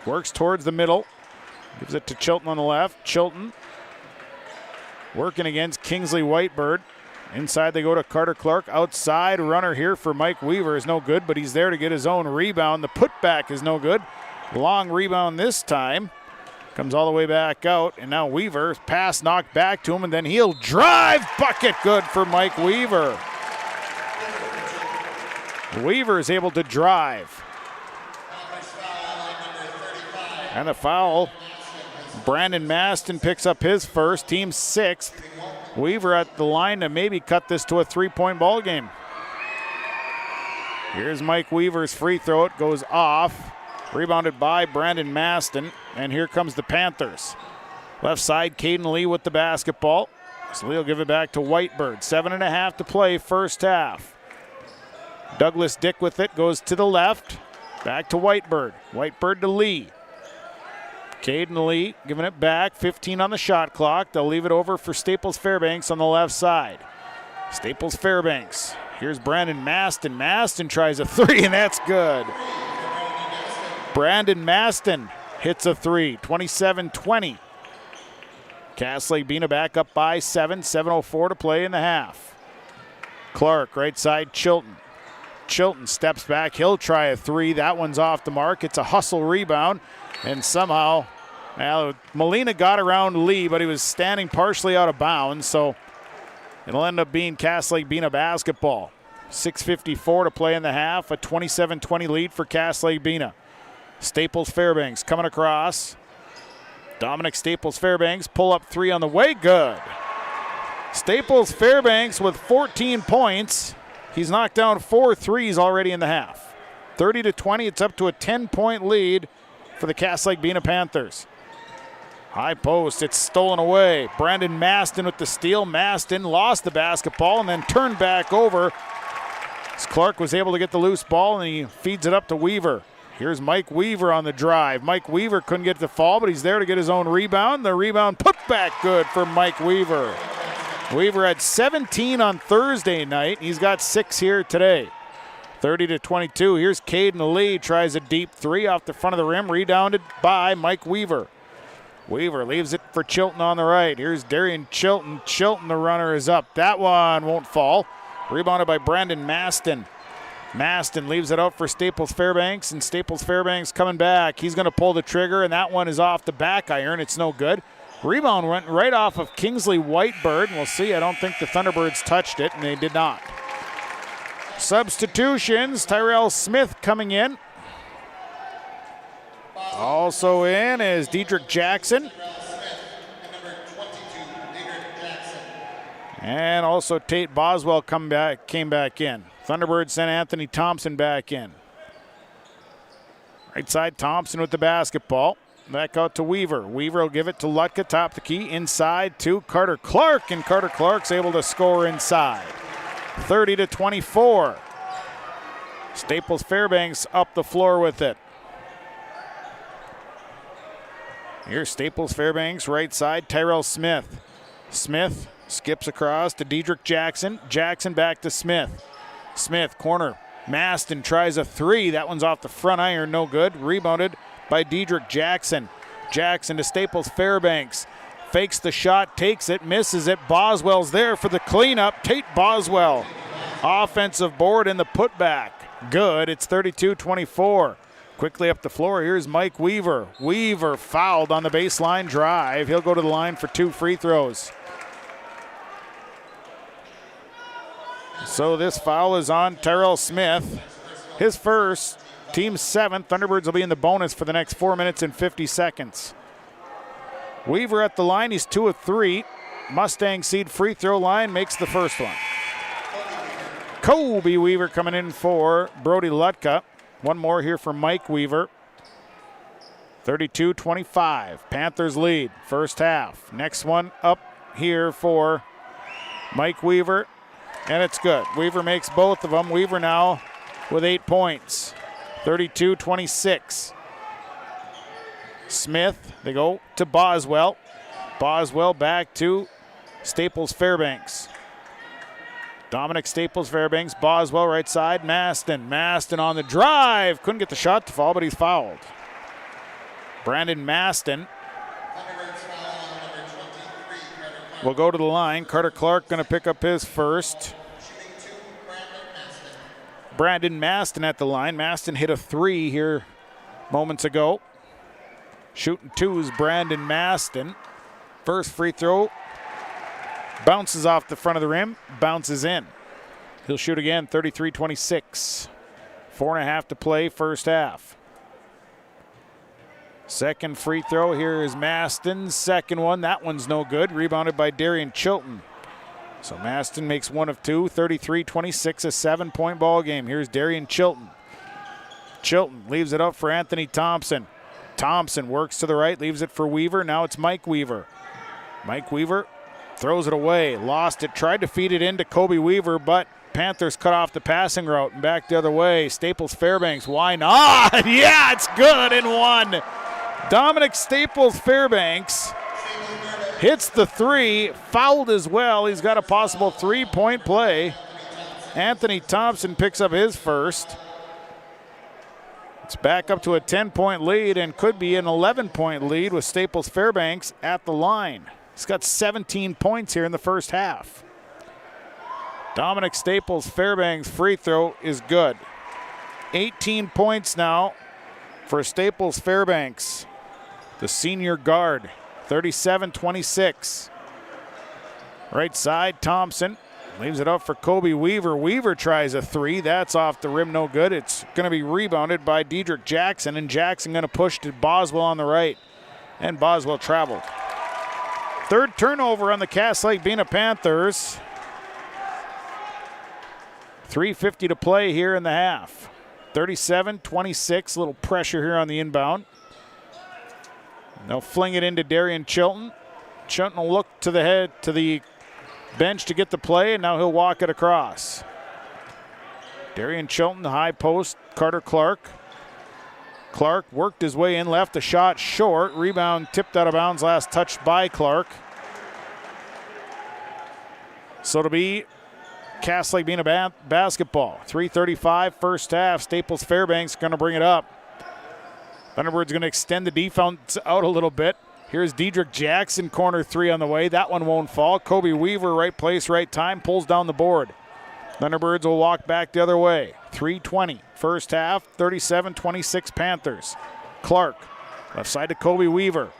works towards the middle, gives it to Chilton on the left. Chilton working against Kingsley Whitebird. Inside they go to Carter Clark. Outside runner here for Mike Weaver is no good, but he's there to get his own rebound. The putback is no good. Long rebound this time. Comes all the way back out, and now Weaver, pass knocked back to him, and then he'll drive. Bucket good for Mike Weaver. Weaver is able to drive. And the foul. Brandon Maston picks up his first, team sixth. Weaver at the line to maybe cut this to a three-point ball game. Here's Mike Weaver's free throw. It goes off. Rebounded by Brandon Maston. And here comes the Panthers. Left side, Caden Lee with the basketball. So Lee will give it back to Whitebird. 7.5 to play first half. Douglas Dick with it, goes to the left. Back to Whitebird. Whitebird to Lee. Caden Lee giving it back, 15 on the shot clock. They'll leave it over for Staples Fairbanks on the left side. Staples Fairbanks. Here's Brandon Maston. Maston tries a three, and that's good. Brandon Maston hits a three, 27-20. Cass Lake-Bena back up by 7, 7:04 to play in the half. Clark, right side, Chilton. Chilton steps back, he'll try a three. That one's off the mark. It's a hustle rebound, and somehow, well, Molina got around Lee, but he was standing partially out of bounds, so it'll end up being Cass Lake-Bena basketball. 6:54 to play in the half, a 27-20 lead for Cass Lake-Bena. Staples Fairbanks coming across. Dominic Staples Fairbanks, pull up three on the way, good. Staples Fairbanks with 14 points. He's knocked down 4 threes already in the half. 30-20, it's up to a 10-point lead for the Cass Lake-Bena Panthers. High post, it's stolen away. Brandon Maston with the steal. Maston lost the basketball and then turned back over. As Clark was able to get the loose ball, and he feeds it up to Weaver. Here's Mike Weaver on the drive. Mike Weaver couldn't get the fall, but he's there to get his own rebound. The rebound put back good for Mike Weaver. Weaver had 17 on Thursday night. He's got 6 here today. 30-22. Here's Caden Lee, tries a deep three off the front of the rim, rebounded by Mike Weaver. Weaver leaves it for Chilton on the right. Here's Darian Chilton. Chilton, the runner, is up. That one won't fall. Rebounded by Brandon Maston. Maston leaves it out for Staples Fairbanks, and Staples Fairbanks coming back. He's going to pull the trigger, and that one is off the back iron. It's no good. Rebound went right off of Kingsley Whitebird. We'll see. I don't think the Thunderbirds touched it, and they did not. Substitutions. Tyrell Smith coming in. Also in is Dedrick Jackson. And also Tate Boswell came back in. Thunderbirds sent Anthony Thompson back in. Right side, Thompson with the basketball. Back out to Weaver. Weaver will give it to Lutka, top the key, inside to Carter Clark, and Carter Clark's able to score inside. 30-24. Staples Fairbanks up the floor with it. Here's Staples Fairbanks, right side, Tyrell Smith. Smith Skips across to Dedrick Jackson. Jackson back to Smith. Smith, corner. Maston tries a three. That one's off the front iron, no good. Rebounded by Dedrick Jackson. Jackson to Staples Fairbanks. Fakes the shot, takes it, misses it. Boswell's there for the cleanup. Tate Boswell. Offensive board in the putback. Good. It's 32-24. Quickly up the floor, here's Mike Weaver. Weaver fouled on the baseline drive. He'll go to the line for 2 free throws. So this foul is on Terrell Smith. His first, team 7th. Thunderbirds will be in the bonus for the next 4 minutes and 50 seconds. Weaver at the line, he's 2 of 3. Mustang Seed free throw line makes the first one. Kobe Weaver coming in for Brody Lutka. One more here for Mike Weaver. 32-25. Panthers lead first half. Next one up here for Mike Weaver. And it's good. Weaver makes both of them. Weaver now with 8 points. 32-26. Smith, they go to Boswell. Boswell back to Staples Fairbanks. Dominic Staples Fairbanks, Boswell right side, Maston. Maston on the drive. Couldn't get the shot to fall, but he's fouled. Brandon Maston will go to the line. Carter Clark going to pick up his first. Brandon Maston at the line. Maston hit a 3 here moments ago. Shooting 2s, Brandon Maston. First free throw. Bounces off the front of the rim, bounces in. He'll shoot again, 33-26. 4.5 to play, first half. Second free throw, here is Maston's second one. That one's no good, rebounded by Darian Chilton. So Maston makes 1 of 2, 33-26, a 7-point ball game. Here's Darian Chilton. Chilton leaves it up for Anthony Thompson. Thompson works to the right, leaves it for Weaver. Now it's Mike Weaver. Mike Weaver throws it away, lost it, tried to feed it into Kobe Weaver, but Panthers cut off the passing route and back the other way. Staples Fairbanks, why not? Yeah, it's good and 1. Dominic Staples Fairbanks hits the 3, fouled as well. He's got a possible 3-point play. Anthony Thompson picks up his first. It's back up to a 10-point lead and could be an 11-point lead with Staples Fairbanks at the line. He's got 17 points here in the first half. Dominic Staples Fairbanks' free throw is good. 18 points now for Staples Fairbanks, the senior guard. 37-26. Right side, Thompson leaves it up for Kobe Weaver. Weaver tries a 3. That's off the rim, no good. It's going to be rebounded by Dedrick Jackson, and Jackson going to push to Boswell on the right. And Boswell traveled. Third turnover on the Cass Lake-Bena Panthers. 3:50 to play here in the half. 37-26, a little pressure here on the inbound. They'll fling it into Darian Chilton. Chilton will look to the head, to the bench to get the play, and now he'll walk it across. Darian Chilton, the high post, Carter Clark. Clark worked his way in, left the shot short. Rebound tipped out of bounds, last touched by Clark. So it'll be Cass Lake-Bena basketball. 3:35 first half. Staples Fairbanks going to bring it up. Thunderbirds going to extend the defense out a little bit. Here's Dedrick Jackson, corner 3 on the way. That one won't fall. Kobe Weaver, right place, right time, pulls down the board. Thunderbirds will walk back the other way. 3:20 first half, 37-26 Panthers. Clark, left side to Kobe Weaver.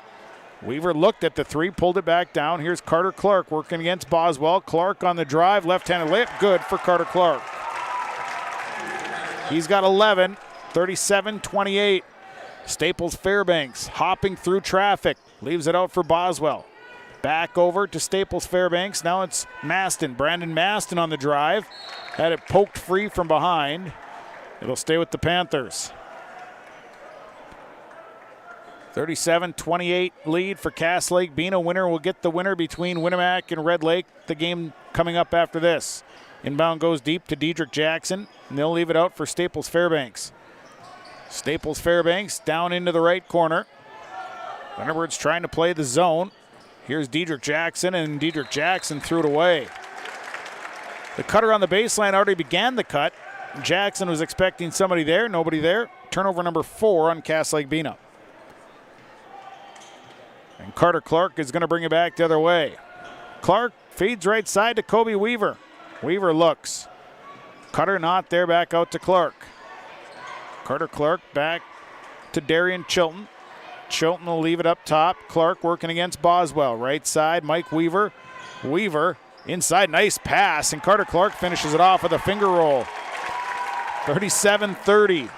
Weaver looked at the 3, pulled it back down. Here's Carter Clark working against Boswell. Clark on the drive, left-handed layup, good for Carter Clark. He's got 11, 37-28. Staples Fairbanks hopping through traffic, leaves it out for Boswell. Back over to Staples Fairbanks. Now it's Maston. Brandon Maston on the drive. Had it poked free from behind. It'll stay with the Panthers. 37-28 lead for Cass Lake-Bena. Winner will get the winner between Winnemac and Red Lake. The game coming up after this. Inbound goes deep to Dedrick Jackson, and they'll leave it out for Staples Fairbanks. Staples Fairbanks down into the right corner. Thunderbirds trying to play the zone. Here's Dedrick Jackson, and Dedrick Jackson threw it away. The cutter on the baseline already began the cut. Jackson was expecting somebody there, nobody there. Turnover number 4 on Cass Lake-Bena. And Carter Clark is going to bring it back the other way. Clark feeds right side to Kobe Weaver. Weaver looks. Cutter not there, back out to Clark. Carter Clark back to Darian Chilton. Chilton will leave it up top. Clark working against Boswell. Right side, Mike Weaver. Weaver inside, nice pass, and Carter Clark finishes it off with a finger roll. 37-30.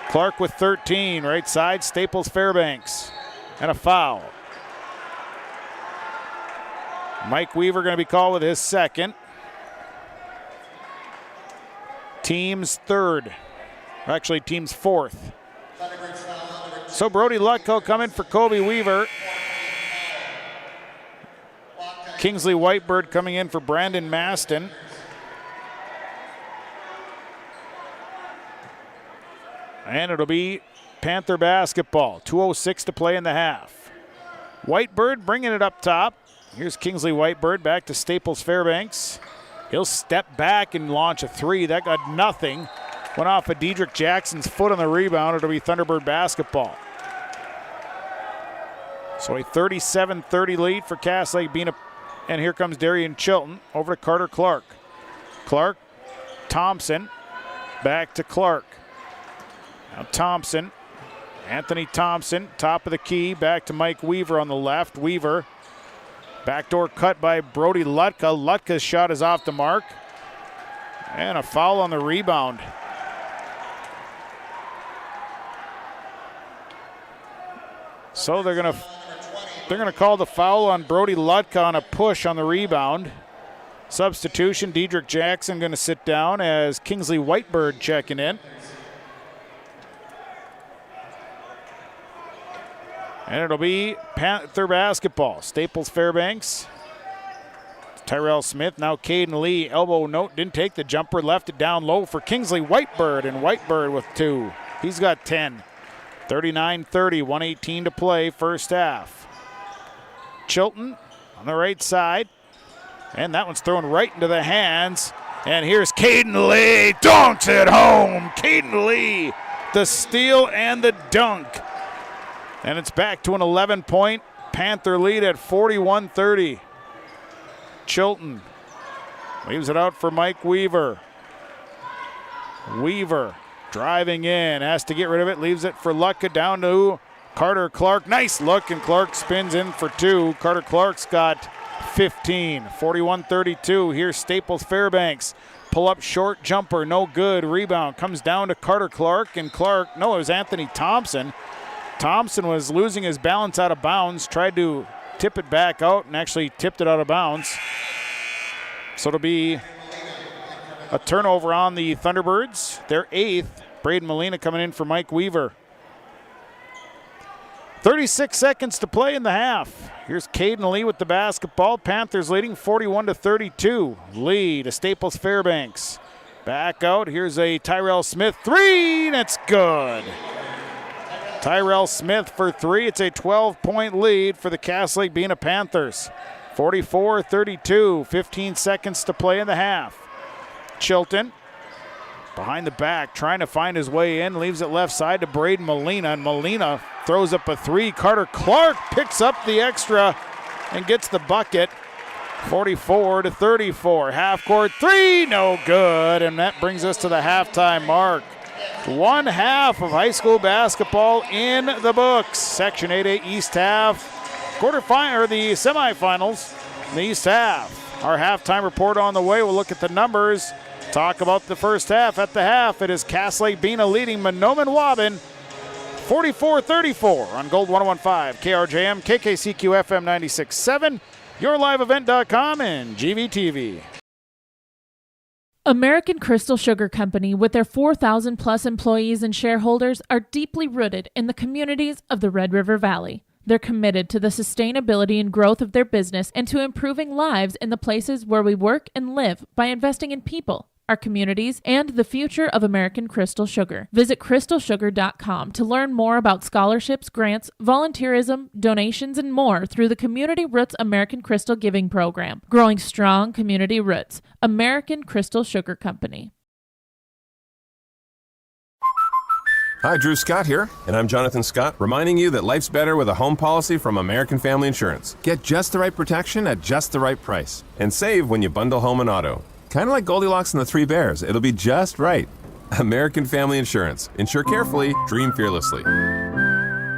Clark with 13. Right side, Staples Fairbanks. And a foul. Mike Weaver going to be called with his second. Team's third. Actually, team's fourth. So Brody Lutko coming for Kobe Weaver. Kingsley Whitebird coming in for Brandon Maston. And it'll be Panther basketball. 2:06 to play in the half. Whitebird bringing it up top. Here's Kingsley Whitebird back to Staples Fairbanks. He'll step back and launch a three. That got nothing. Went off of Dedrick Jackson's foot on the rebound. It'll be Thunderbird basketball. So a 37-30 lead for Cass Lake-Bena. And here comes Darian Chilton over to Carter Clark. Clark, Thompson, back to Clark. Now Thompson, Anthony Thompson, top of the key, back to Mike Weaver on the left. Weaver, backdoor cut by Brody Lutka. Lutka's shot is off the mark. And a foul on the rebound. So they're gonna call the foul on Brody Lutka on a push on the rebound. Substitution, Dedrick Jackson going to sit down as Kingsley Whitebird checking in. And it'll be Panther basketball. Staples Fairbanks. Tyrell Smith, now Caden Lee. Elbow note, didn't take the jumper, left it down low for Kingsley Whitebird, and Whitebird with 2. He's got 10. 39-30, 1:18 to play, first half. Chilton on the right side. And that one's thrown right into the hands. And here's Caden Lee, dunks it home. Caden Lee, the steal and the dunk. And it's back to an 11-point Panther lead at 41-30. Chilton leaves it out for Mike Weaver. Weaver driving in, has to get rid of it, leaves it for Lutka down to Carter Clark. Nice look, and Clark spins in for 2. Carter Clark's got 15. 41-32. Here's Staples Fairbanks. Pull up short jumper, no good. Rebound comes down to Carter Clark, and Clark, no, it was Anthony Thompson. Thompson was losing his balance out of bounds, tried to tip it back out, and actually tipped it out of bounds. So it'll be a turnover on the Thunderbirds. Their 8th. Braden Molina coming in for Mike Weaver. 36 seconds to play in the half. Here's Caden Lee with the basketball. Panthers leading 41-32. Lee to Staples Fairbanks. Back out. Here's a Tyrell Smith 3, and it's good. Tyrell Smith for 3. It's a 12-point lead for the Cass Lake-Bena Panthers. 44-32. 15 seconds to play in the half. Chilton behind the back, trying to find his way in, leaves it left side to Braden Molina, and Molina throws up a 3. Carter Clark picks up the extra and gets the bucket. 44-34. Half court 3, no good, and that brings us to the halftime mark. 1 half of high school basketball in the books. Section 8A East half, quarterfinal, or the semifinals in the East half. Our halftime report on the way. We'll look at the numbers. Talk about the first half. At the half, it is Cass Lake-Bena leading Mahnomen-Waubun 44-34 on Gold 101.5, KRJM, KKCQ FM 96.7, YourLiveEvent.com, and GVTV. American Crystal Sugar Company, with their 4,000 plus employees and shareholders, are deeply rooted in the communities of the Red River Valley. They're committed to the sustainability and growth of their business and to improving lives in the places where we work and live by investing in people, our communities, and the future of American Crystal Sugar. Visit crystalsugar.com to learn more about scholarships, grants, volunteerism, donations, and more through the Community Roots American Crystal Giving Program. Growing strong community roots. American Crystal Sugar Company. Hi, Drew Scott here, and I'm Jonathan Scott, reminding you that life's better with a home policy from American Family Insurance. Get just the right protection at just the right price, and save when you bundle home and auto. Kind of like Goldilocks and the Three Bears, it'll be just right. American Family Insurance. Insure carefully, dream fearlessly.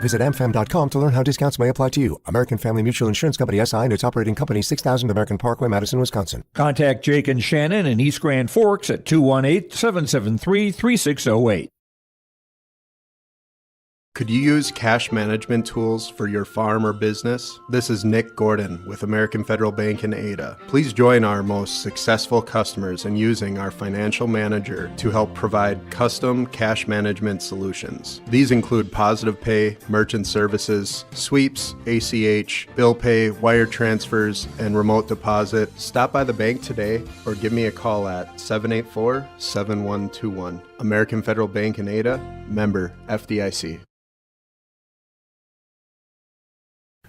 Visit amfam.com to learn how discounts may apply to you. American Family Mutual Insurance Company, SI, and its operating company, 6000 American Parkway, Madison, Wisconsin. Contact Jake and Shannon in East Grand Forks at 218-773-3608. Could you use cash management tools for your farm or business? This is Nick Gordon with American Federal Bank in Ada. Please join our most successful customers in using our financial manager to help provide custom cash management solutions. These include Positive Pay, merchant services, sweeps, ACH, bill pay, wire transfers, and remote deposit. Stop by the bank today or give me a call at 784-7121. American Federal Bank in Ada, member FDIC.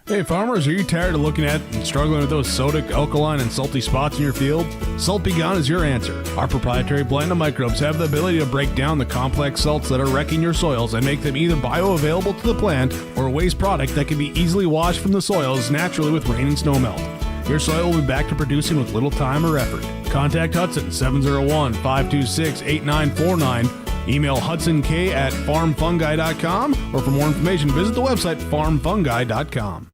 Hey farmers, are you tired of looking at and struggling with those sodic, alkaline, and salty spots in your field? Salt Be Gone is your answer. Our proprietary blend of microbes have the ability to break down the complex salts that are wrecking your soils and make them either bioavailable to the plant or a waste product that can be easily washed from the soils naturally with rain and snow melt. Your soil will be back to producing with little time or effort. Contact Hudson 701-526-8949. Email HudsonK@farmfungi.com, or for more information, visit the website farmfungi.com.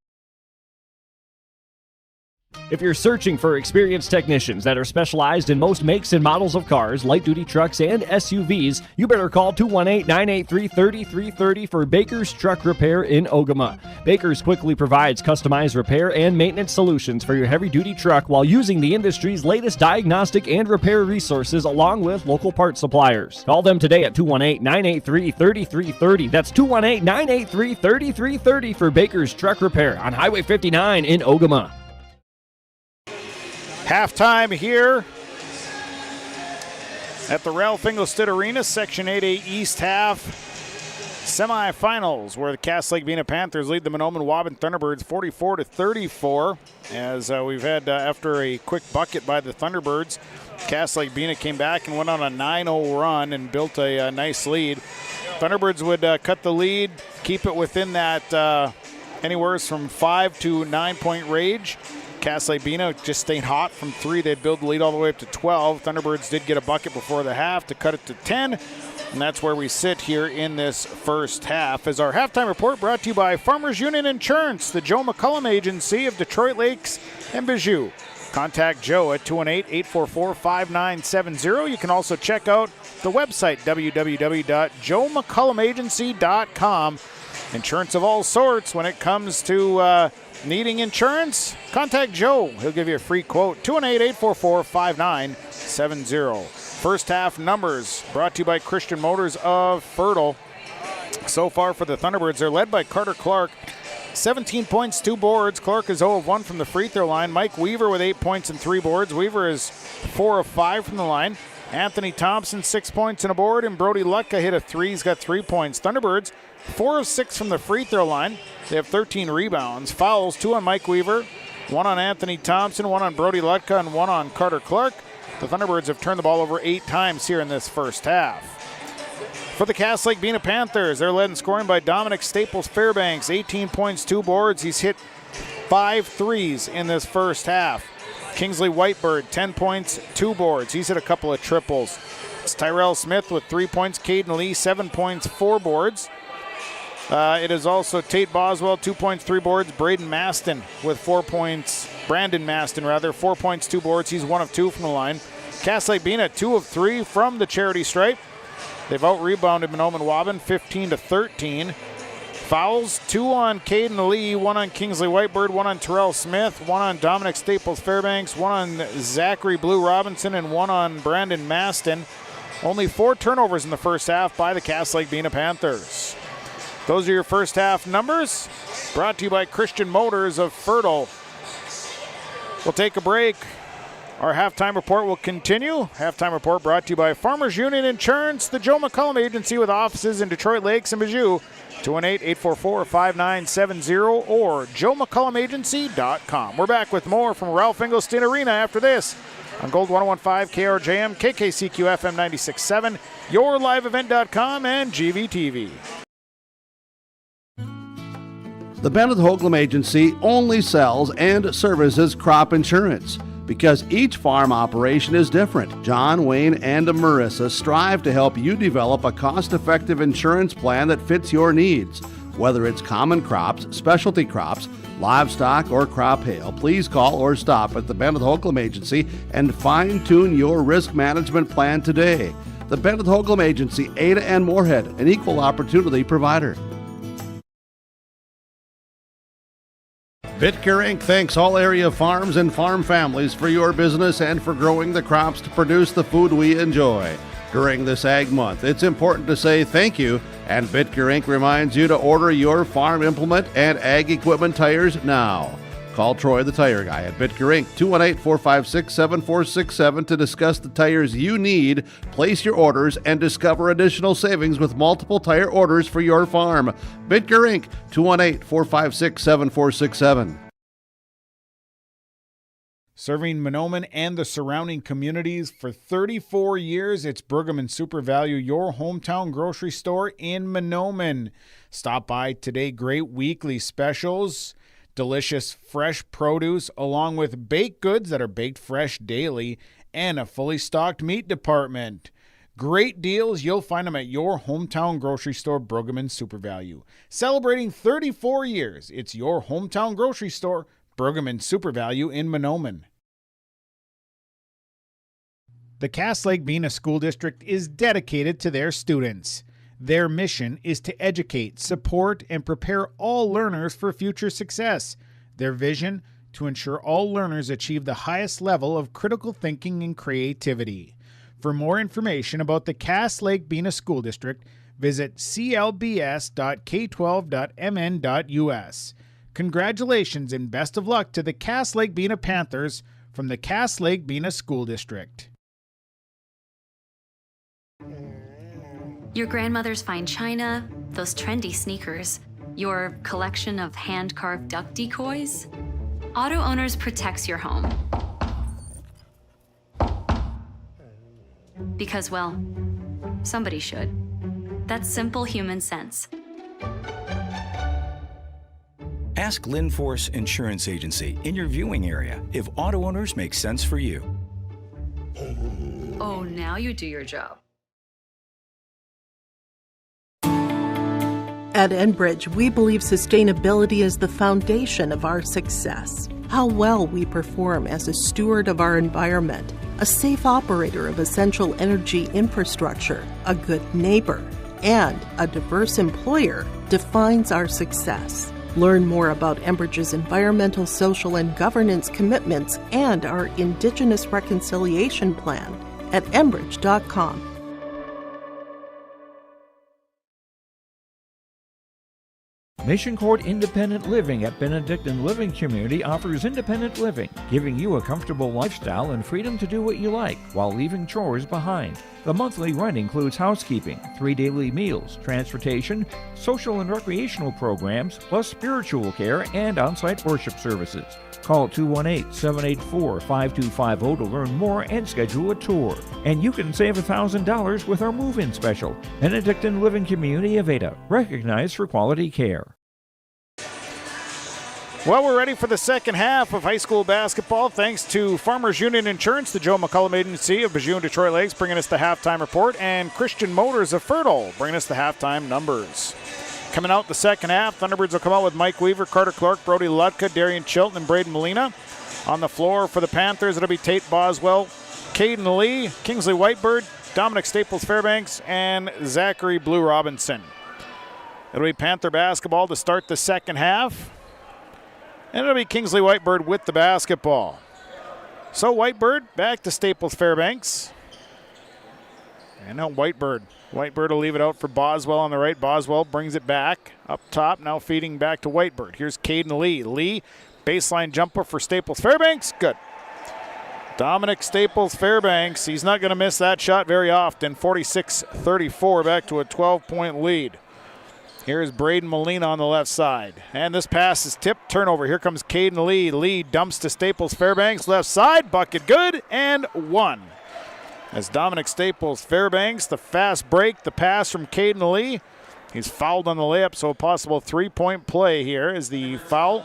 If you're searching for experienced technicians that are specialized in most makes and models of cars, light-duty trucks, and SUVs, you better call 218-983-3330 for Baker's Truck Repair in Ogama. Baker's quickly provides customized repair and maintenance solutions for your heavy-duty truck while using the industry's latest diagnostic and repair resources along with local parts suppliers. Call them today at 218-983-3330. That's 218-983-3330 for Baker's Truck Repair on Highway 59 in Ogama. Halftime here at the Ralph Engelstad Arena, Section 8A East half. Semifinals where the Cass Lake-Bena Panthers lead the Mahnomen-Waubun Thunderbirds 44-34. As we've had after a quick bucket by the Thunderbirds, Cass Lake-Bena came back and went on a 9-0 run and built a nice lead. Thunderbirds would cut the lead, keep it within that anywhere from 5 to 9 point range. Cass Lake-Bena just staying hot from 3. They'd build the lead all the way up to 12. Thunderbirds did get a bucket before the half to cut it to 10. And that's where we sit here in this first half. As our halftime report brought to you by Farmers Union Insurance, the Joe McCullum Agency of Detroit Lakes and Bijou. Contact Joe at 218-844-5970. You can also check out the website, www.joemccullumagency.com. Insurance of all sorts when it comes to needing insurance. Contact Joe. He'll give you a free quote. 218-844-5970. First half numbers brought to you by Christian Motors of Fertile. So far for the Thunderbirds, they're led by Carter Clark. 17 points, 2 boards. Clark is 0 of 1 from the free throw line. Mike Weaver with 8 points and 3 boards. Weaver is 4 of 5 from the line. Anthony Thompson, 6 points and a board. And Brody Lutka hit a 3. He's got 3 points. Thunderbirds, 4 of 6 from the free throw line. They have 13 rebounds. Fouls, 2 on Mike Weaver, 1 on Anthony Thompson, 1 on Brody Lutka, and 1 on Carter Clark. The Thunderbirds have turned the ball over 8 times here in this first half. For the Cass Lake-Bena Panthers, they're led in scoring by Dominic Staples-Fairbanks, 18 points, 2 boards. He's hit 5 threes in this first half. Kingsley Whitebird, 10 points, 2 boards. He's hit a couple of triples. It's Tyrell Smith with 3 points, Caden Lee, 7 points, 4 boards. It is also Tate Boswell, 2 points, 3 boards. Braden Maston with 4 points. Brandon Maston, rather, 4 points, 2 boards. He's 1 of 2 from the line. Cass Lake-Bena, 2 of 3 from the charity stripe. They've out-rebounded Mahnomen-Waubun 15-13. Fouls, 2 on Caden Lee, 1 on Kingsley Whitebird, 1 on Terrell Smith, 1 on Dominic Staples-Fairbanks, 1 on Zachary Blue Robinson, and 1 on Brandon Maston. Only 4 turnovers in the first half by the Cass Lake-Bena Panthers. Those are your first half numbers, brought to you by Christian Motors of Fertile. We'll take a break. Our halftime report will continue. Halftime report brought to you by Farmers Union Insurance, the Joe McCullum Agency with offices in Detroit Lakes and Bijou. 218-844-5970 or joemccullumagency.com. We're back with more from Ralph Engelstyn Arena after this on Gold 101.5 KRJM, KKCQ FM 96.7, yourliveevent.com, and GVTV. The Bennett Holcomb Agency only sells and services crop insurance. Because each farm operation is different, John, Wayne, and Marissa strive to help you develop a cost-effective insurance plan that fits your needs. Whether it's common crops, specialty crops, livestock, or crop hail, please call or stop at the Bennett Holcomb Agency and fine-tune your risk management plan today. The Bennett Holcomb Agency, Ada and Moorhead, an equal opportunity provider. Bitker Inc. thanks all area farms and farm families for your business and for growing the crops to produce the food we enjoy. During this Ag Month, it's important to say thank you, and Bitker Inc. reminds you to order your farm implement and ag equipment tires now. Call Troy the Tire Guy at Bitker Inc. 218-456-7467 to discuss the tires you need, place your orders, and discover additional savings with multiple tire orders for your farm. Bitker Inc. 218-456-7467. Serving Mahnomen and the surrounding communities for 34 years, it's Pregame Super Value, your hometown grocery store in Mahnomen. Stop by today. Great weekly specials. Delicious fresh produce along with baked goods that are baked fresh daily and a fully stocked meat department. Great deals, you'll find them at your hometown grocery store, Pregame Super Value. Celebrating 34 years, it's your hometown grocery store, Pregame Super Value in Mahnomen. The Cass Lake-Bena School District is dedicated to their students. Their mission is to educate, support, and prepare all learners for future success. Their vision, to ensure all learners achieve the highest level of critical thinking and creativity. For more information about the Cass Lake-Bena School District, visit clbs.k12.mn.us. Congratulations and best of luck to the Cass Lake-Bena Panthers from the Cass Lake-Bena School District. Your grandmother's fine china, those trendy sneakers, your collection of hand-carved duck decoys. Auto Owners protects your home. Because, well, somebody should. That's simple human sense. Ask Linforce Insurance Agency in your viewing area if Auto Owners makes sense for you. Oh, now you do your job. At Enbridge, we believe sustainability is the foundation of our success. How well we perform as a steward of our environment, a safe operator of essential energy infrastructure, a good neighbor, and a diverse employer defines our success. Learn more about Enbridge's environmental, social, and governance commitments and our Indigenous Reconciliation Plan at enbridge.com. Mission Court Independent Living at Benedictine Living Community offers independent living, giving you a comfortable lifestyle and freedom to do what you like while leaving chores behind. The monthly rent includes housekeeping, 3 daily meals, transportation, social and recreational programs, plus spiritual care and on-site worship services. Call 218-784-5250 to learn more and schedule a tour. And you can save $1,000 with our move-in special. Benedictine Living Community of Ada, recognized for quality care. Well, we're ready for the second half of high school basketball thanks to Farmers Union Insurance, the Joe McCullum Agency of Bijou and Detroit Lakes, bringing us the halftime report, and Christian Motors of Fertile bringing us the halftime numbers. Coming out the second half, Thunderbirds will come out with Mike Weaver, Carter Clark, Brody Lutka, Darian Chilton, and Braden Molina. On the floor for the Panthers, it'll be Tate Boswell, Caden Lee, Kingsley Whitebird, Dominic Staples Fairbanks, and Zachary Blue Robinson. It'll be Panther basketball to start the second half. And it'll be Kingsley Whitebird with the basketball. So Whitebird back to Staples Fairbanks. And now Whitebird. Whitebird will leave it out for Boswell on the right. Boswell brings it back up top, now feeding back to Whitebird. Here's Caden Lee. Lee, baseline jumper for Staples Fairbanks. Good. Dominic Staples Fairbanks, he's not going to miss that shot very often. 46-34, back to a 12-point lead. Here's Braden Molina on the left side. And this pass is tipped, turnover. Here comes Caden Lee. Lee dumps to Staples Fairbanks, left side, bucket good, and one. As Dominic Staples Fairbanks, the fast break, the pass from Caden Lee. He's fouled on the layup, so a possible three-point play here is the foul.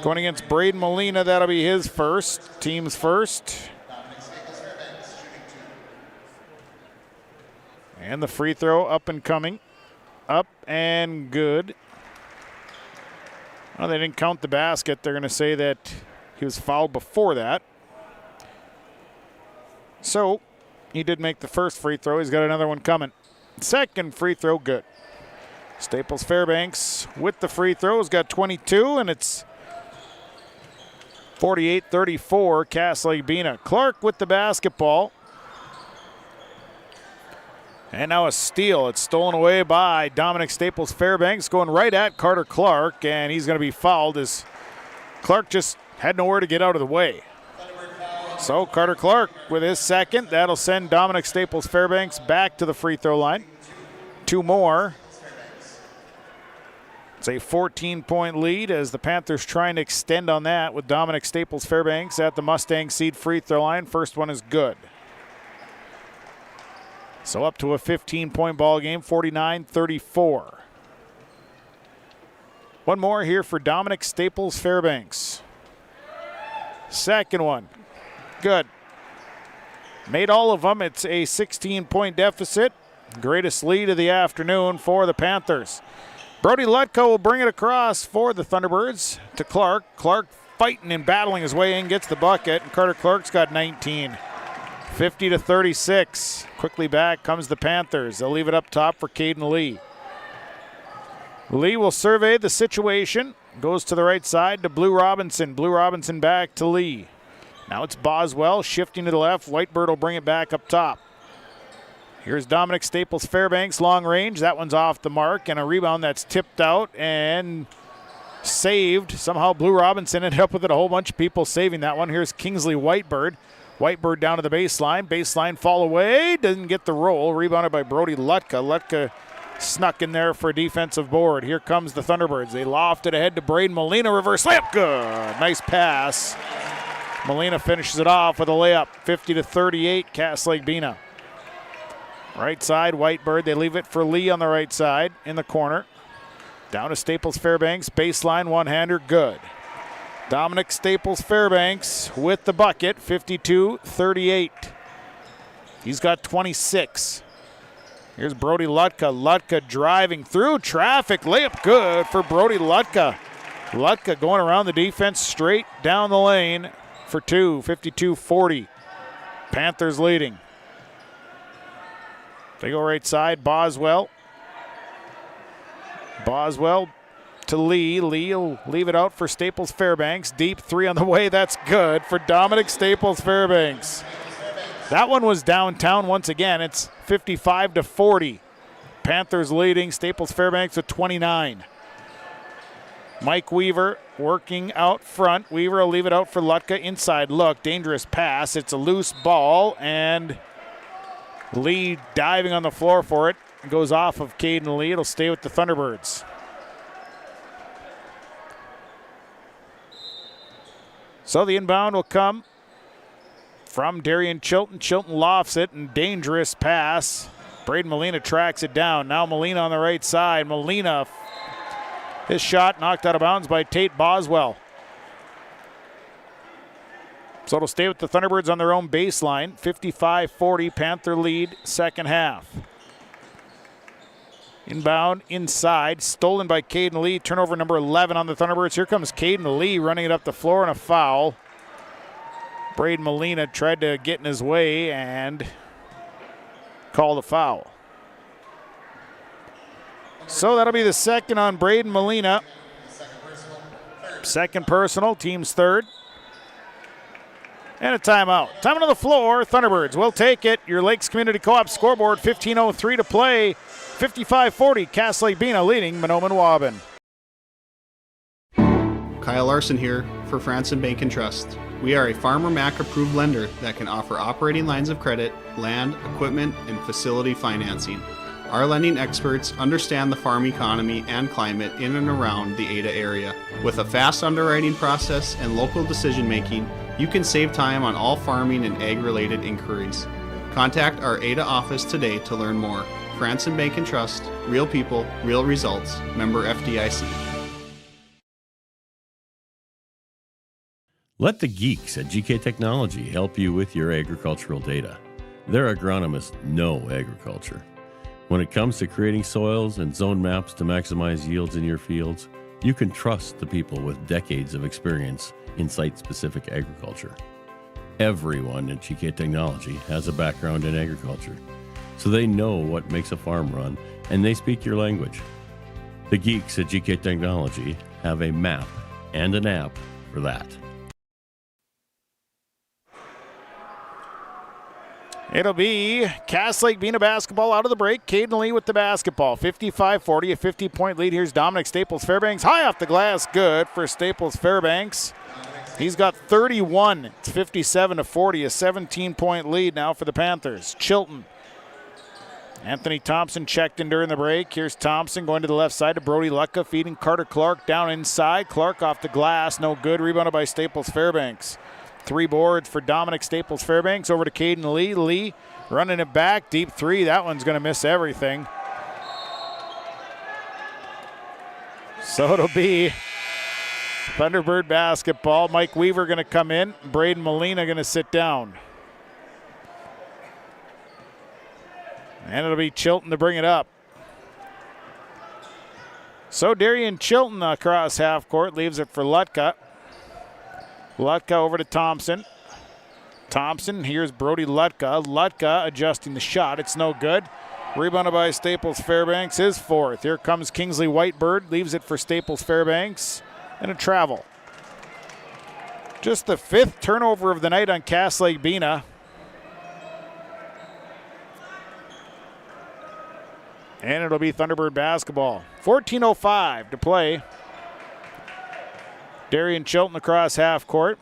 Going against Braden Molina, that'll be his first, team's first. And the free throw up and coming. Up and good. Well, they didn't count the basket. They're going to say that he was fouled before that. So he did make the first free throw. He's got another one coming. Second free throw, good. Staples Fairbanks with the free throws, got 22, and it's 48-34, Cass Lake-Bena. Clark with the basketball. And now a steal. It's stolen away by Dominic Staples Fairbanks, going right at Carter Clark, and he's going to be fouled as Clark just had nowhere to get out of the way. So Carter Clark with his second. That'll send Dominic Staples Fairbanks back to the free throw line. Two more. It's a 14-point lead as the Panthers trying to extend on that with Dominic Staples Fairbanks at the Mustang Seed free throw line. First one is good. So up to a 15-point ball game, 49-34. One more here for Dominic Staples Fairbanks. Second one, good. Made all of them. It's a 16-point deficit. Greatest lead of the afternoon for the Panthers. Brody Lutko will bring it across for the Thunderbirds to Clark. Clark fighting and battling his way in, gets the bucket, and Carter Clark's got 19. 50-36. Quickly back comes the Panthers. They'll leave it up top for Caden Lee. Lee will survey the situation. Goes to the right side to Blue Robinson. Blue Robinson back to Lee. Now it's Boswell shifting to the left. Whitebird will bring it back up top. Here's Dominic Staples Fairbanks, long range. That one's off the mark, and a rebound that's tipped out and saved. Somehow Blue Robinson ended up with it. A whole bunch of people saving that one. Here's Kingsley Whitebird. Whitebird down to the baseline. Baseline fall away. Doesn't get the roll. Rebounded by Brody Lutka. Lutka snuck in there for a defensive board. Here comes the Thunderbirds. They loft it ahead to Braden Molina. Reverse layup. Good. Nice pass. Molina finishes it off with a layup. 50-38, Cass Lake-Bena. Right side, Whitebird. They leave it for Lee on the right side in the corner. Down to Staples Fairbanks. Baseline one-hander. Good. Dominic Staples Fairbanks with the bucket, 52-38. He's got 26. Here's Brody Lutka. Lutka driving through traffic. Layup good for Brody Lutka. Lutka going around the defense straight down the lane for two, 52-40. Panthers leading. They go right side, Boswell. Boswell to Lee. Lee will leave it out for Staples Fairbanks. Deep three on the way. That's good for Dominic Staples Fairbanks. That one was downtown once again. It's 55-40. Panthers leading. Staples Fairbanks with 29. Mike Weaver working out front. Weaver will leave it out for Lutka. Inside look. Dangerous pass. It's a loose ball, and Lee diving on the floor for it. Goes off of Caden Lee. It'll stay with the Thunderbirds. So the inbound will come from Darian Chilton. Chilton lofts it, and dangerous pass. Braden Molina tracks it down. Now Molina on the right side. Molina, his shot knocked out of bounds by Tate Boswell. So it'll stay with the Thunderbirds on their own baseline. 55-40, Panther lead, second half. Inbound inside, stolen by Caden Lee. Turnover number 11 on the Thunderbirds. Here comes Caden Lee running it up the floor, and a foul. Braden Molina tried to get in his way and called a foul. So that'll be the second on Braden Molina. Second personal, team's third. And a timeout. Time on the floor. Thunderbirds will take it. Your Lakes Community Co-op scoreboard, 15:03 to play. 55-40, Cass Lake-Bena leading Mahnomen-Waubun. Kyle Larson here for France and Bank and Trust. We are a Farmer Mac approved lender that can offer operating lines of credit, land, equipment, and facility financing. Our lending experts understand the farm economy and climate in and around the Ada area. With a fast underwriting process and local decision making, you can save time on all farming and ag-related inquiries. Contact our Ada office today to learn more. Franson Bank and Trust, real people, real results. Member FDIC. Let the geeks at GK Technology help you with your agricultural data. Their agronomists know agriculture. When it comes to creating soils and zone maps to maximize yields in your fields, you can trust the people with decades of experience in site-specific agriculture. Everyone at GK Technology has a background in agriculture, so they know what makes a farm run, and they speak your language. The geeks at GK Technology have a map and an app for that. It'll be Cass Lake-Bena basketball out of the break. Caden Lee with the basketball. 55-40, a 50-point lead. Here's Dominic Staples-Fairbanks. High off the glass, good for Staples-Fairbanks. He's got 31. It's 57-40, a 17-point lead now for the Panthers. Chilton. Anthony Thompson checked in during the break. Here's Thompson going to the left side to Brody Lucka, feeding Carter Clark down inside. Clark off the glass, no good. Rebounded by Staples-Fairbanks. 3 boards for Dominic Staples-Fairbanks. Over to Caden Lee. Lee running it back. Deep 3. That one's going to miss everything. So it'll be Thunderbird basketball. Mike Weaver going to come in. Braden Molina going to sit down. And it'll be Chilton to bring it up. So Darian Chilton across half court. Leaves it for Lutka. Lutka over to Thompson. Thompson, here's Brody Lutka. Lutka adjusting the shot. It's no good. Rebounded by Staples-Fairbanks, his 4th. Here comes Kingsley Whitebird. Leaves it for Staples-Fairbanks. And a travel. Just the 5th turnover of the night on Cass Lake-Bena. And it'll be Thunderbird basketball. 14:05 to play. Darian Chilton across half court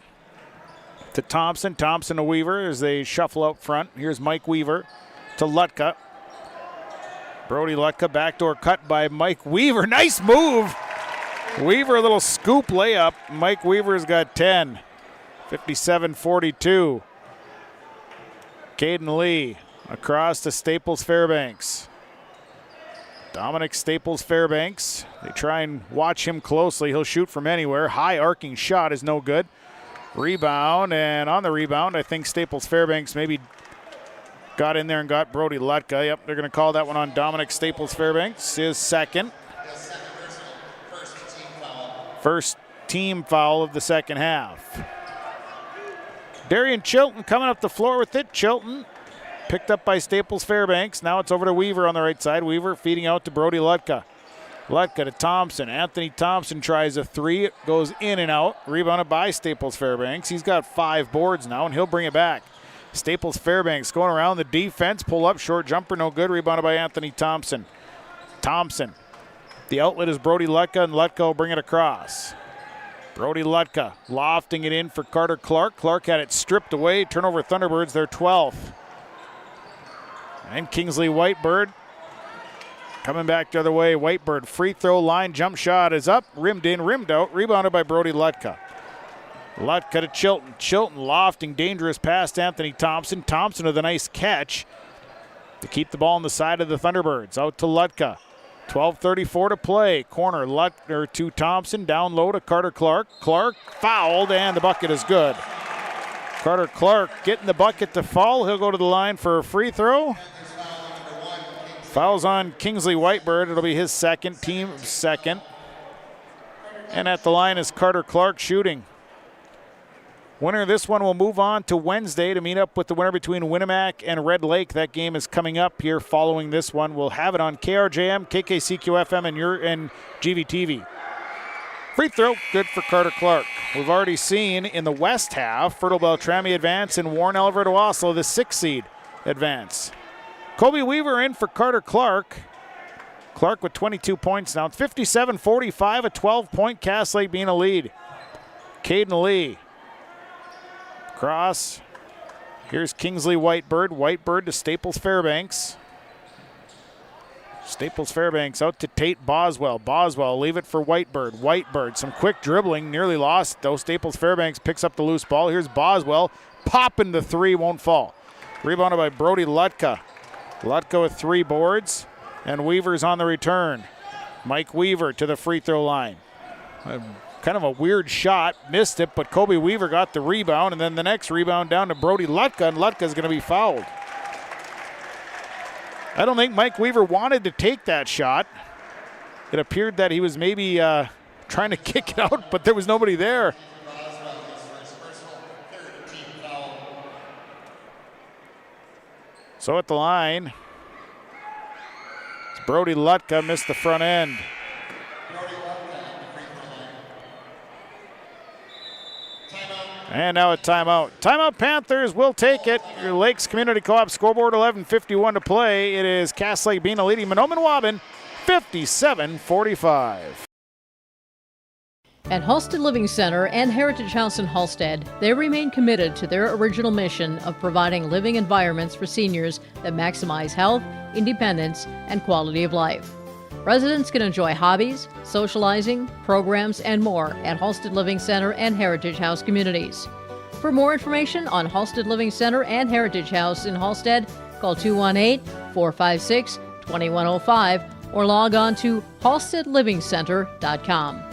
to Thompson. Thompson to Weaver as they shuffle out front. Here's Mike Weaver to Lutka. Brody Lutka, backdoor cut by Mike Weaver. Nice move. Weaver, a little scoop layup. Mike Weaver's got 10. 57-42. Caden Lee across to Staples-Fairbanks. Dominic Staples-Fairbanks. They try and watch him closely. He'll shoot from anywhere. High arcing shot is no good. Rebound, and on the rebound, I think Staples-Fairbanks maybe got in there and got Brody Lutka. Yep, they're going to call that one on Dominic Staples-Fairbanks. His 2nd. First team foul of the second half. Darian Chilton coming up the floor with it. Chilton picked up by Staples-Fairbanks. Now it's over to Weaver on the right side. Weaver feeding out to Brody Lutka. Lutka to Thompson. Anthony Thompson tries a 3. It goes in and out. Rebounded by Staples-Fairbanks. He's got 5 boards now, and he'll bring it back. Staples-Fairbanks going around the defense. Pull up, short jumper, no good. Rebounded by Anthony Thompson. Thompson. The outlet is Brody Lutka, and Lutka will bring it across. Brody Lutka lofting it in for Carter Clark. Clark had it stripped away. Turnover Thunderbirds, their 12th. And Kingsley Whitebird coming back the other way. Whitebird free throw line. Jump shot is up. Rimmed in, rimmed out. Rebounded by Brody Lutka. Lutka to Chilton. Chilton lofting. Dangerous pass to Anthony Thompson. Thompson with a nice catch to keep the ball on the side of the Thunderbirds. Out to Lutka. 12:34 to play. Corner Lutka to Thompson. Down low to Carter Clark. Clark fouled, and the bucket is good. Carter Clark getting the bucket to fall. He'll go to the line for a free throw. Fouls on Kingsley Whitebird. It'll be his 2nd, team 2nd. And at the line is Carter Clark shooting. Winner of this one will move on to Wednesday to meet up with the winner between Winnemac and Red Lake. That game is coming up here following this one. We'll have it on KRJM, KKCQ-FM, and GVTV. Free throw, good for Carter Clark. We've already seen in the West half, Fertile Beltrami advance and Warren Alvarado Oslo, the 6th seed, advance. Kobe Weaver in for Carter Clark. Clark with 22 points now. 57-45, a 12-point Cass Lake-Bena lead. Caden Lee Cross. Here's Kingsley Whitebird. Whitebird to Staples Fairbanks. Staples Fairbanks out to Tate Boswell. Boswell leave it for Whitebird. Whitebird, some quick dribbling, nearly lost though. Staples Fairbanks picks up the loose ball. Here's Boswell. Popping the three, won't fall. Rebounded by Brody Lutka. Lutka with 3 boards, and Weaver's on the return. Mike Weaver to the free throw line. Kind of a weird shot, missed it, but Kobe Weaver got the rebound, and then the next rebound down to Brody Lutka, and Lutka's going to be fouled. I don't think Mike Weaver wanted to take that shot. It appeared that he was maybe trying to kick it out, but there was nobody there. So at the line, it's Brody Lutka, missed the front end. And now a timeout. Timeout, Panthers will take it. Your Lakes Community Co-op scoreboard, 11:51 to play. It is Cass Lake-Bena leading Mahnomen-Waubun 57-45. At Halstead Living Center and Heritage House in Halstead, they remain committed to their original mission of providing living environments for seniors that maximize health, independence, and quality of life. Residents can enjoy hobbies, socializing, programs, and more at Halstead Living Center and Heritage House communities. For more information on Halstead Living Center and Heritage House in Halstead, call 218-456-2105 or log on to halsteadlivingcenter.com.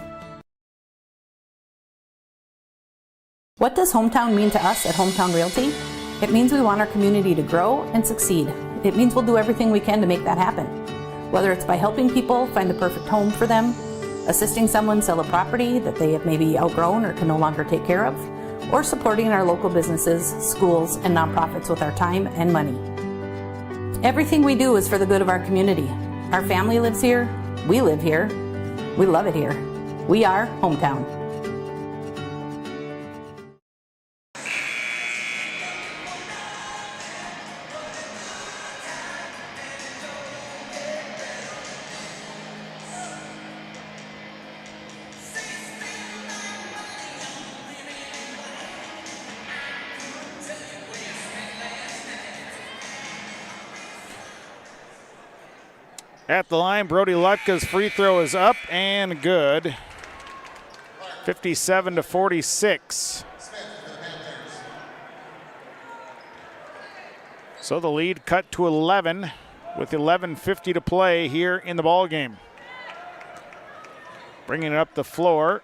What does hometown mean to us at Hometown Realty? It means we want our community to grow and succeed. It means we'll do everything we can to make that happen. Whether it's by helping people find the perfect home for them, assisting someone sell a property that they have maybe outgrown or can no longer take care of, or supporting our local businesses, schools, and nonprofits with our time and money. Everything we do is for the good of our community. Our family lives here, we live here, we love it here. We are Hometown. At the line, Brody Lutka's free throw is up and good. 57-46. So the lead cut to 11 with 11:50 to play here in the ball game. Bringing it up the floor.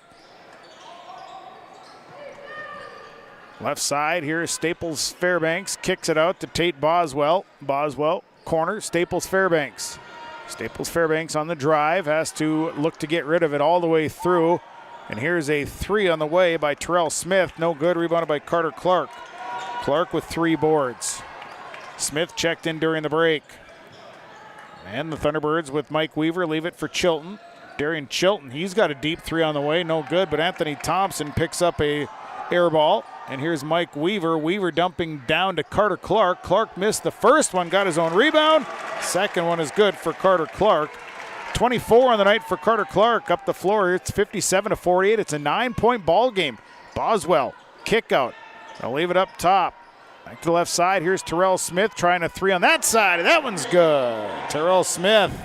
Left side, here is Staples Fairbanks. Kicks it out to Tate Boswell. Boswell, corner, Staples Fairbanks. Staples Fairbanks on the drive, has to look to get rid of it all the way through. And here's a three on the way by Terrell Smith. No good, rebounded by Carter Clark. Clark with 3 boards. Smith checked in during the break. And the Thunderbirds with Mike Weaver leave it for Chilton. Darian Chilton, he's got a deep 3 on the way, no good, but Anthony Thompson picks up a air ball. And here's Mike Weaver. Weaver dumping down to Carter Clark. Clark missed the first one, got his own rebound. Second one is good for Carter Clark. 24 on the night for Carter Clark. Up the floor, it's 57-48. It's a 9-point ball game. Boswell, kick out. They'll leave it up top. Back to the left side, here's Terrell Smith trying a 3 on that side. That one's good. Terrell Smith,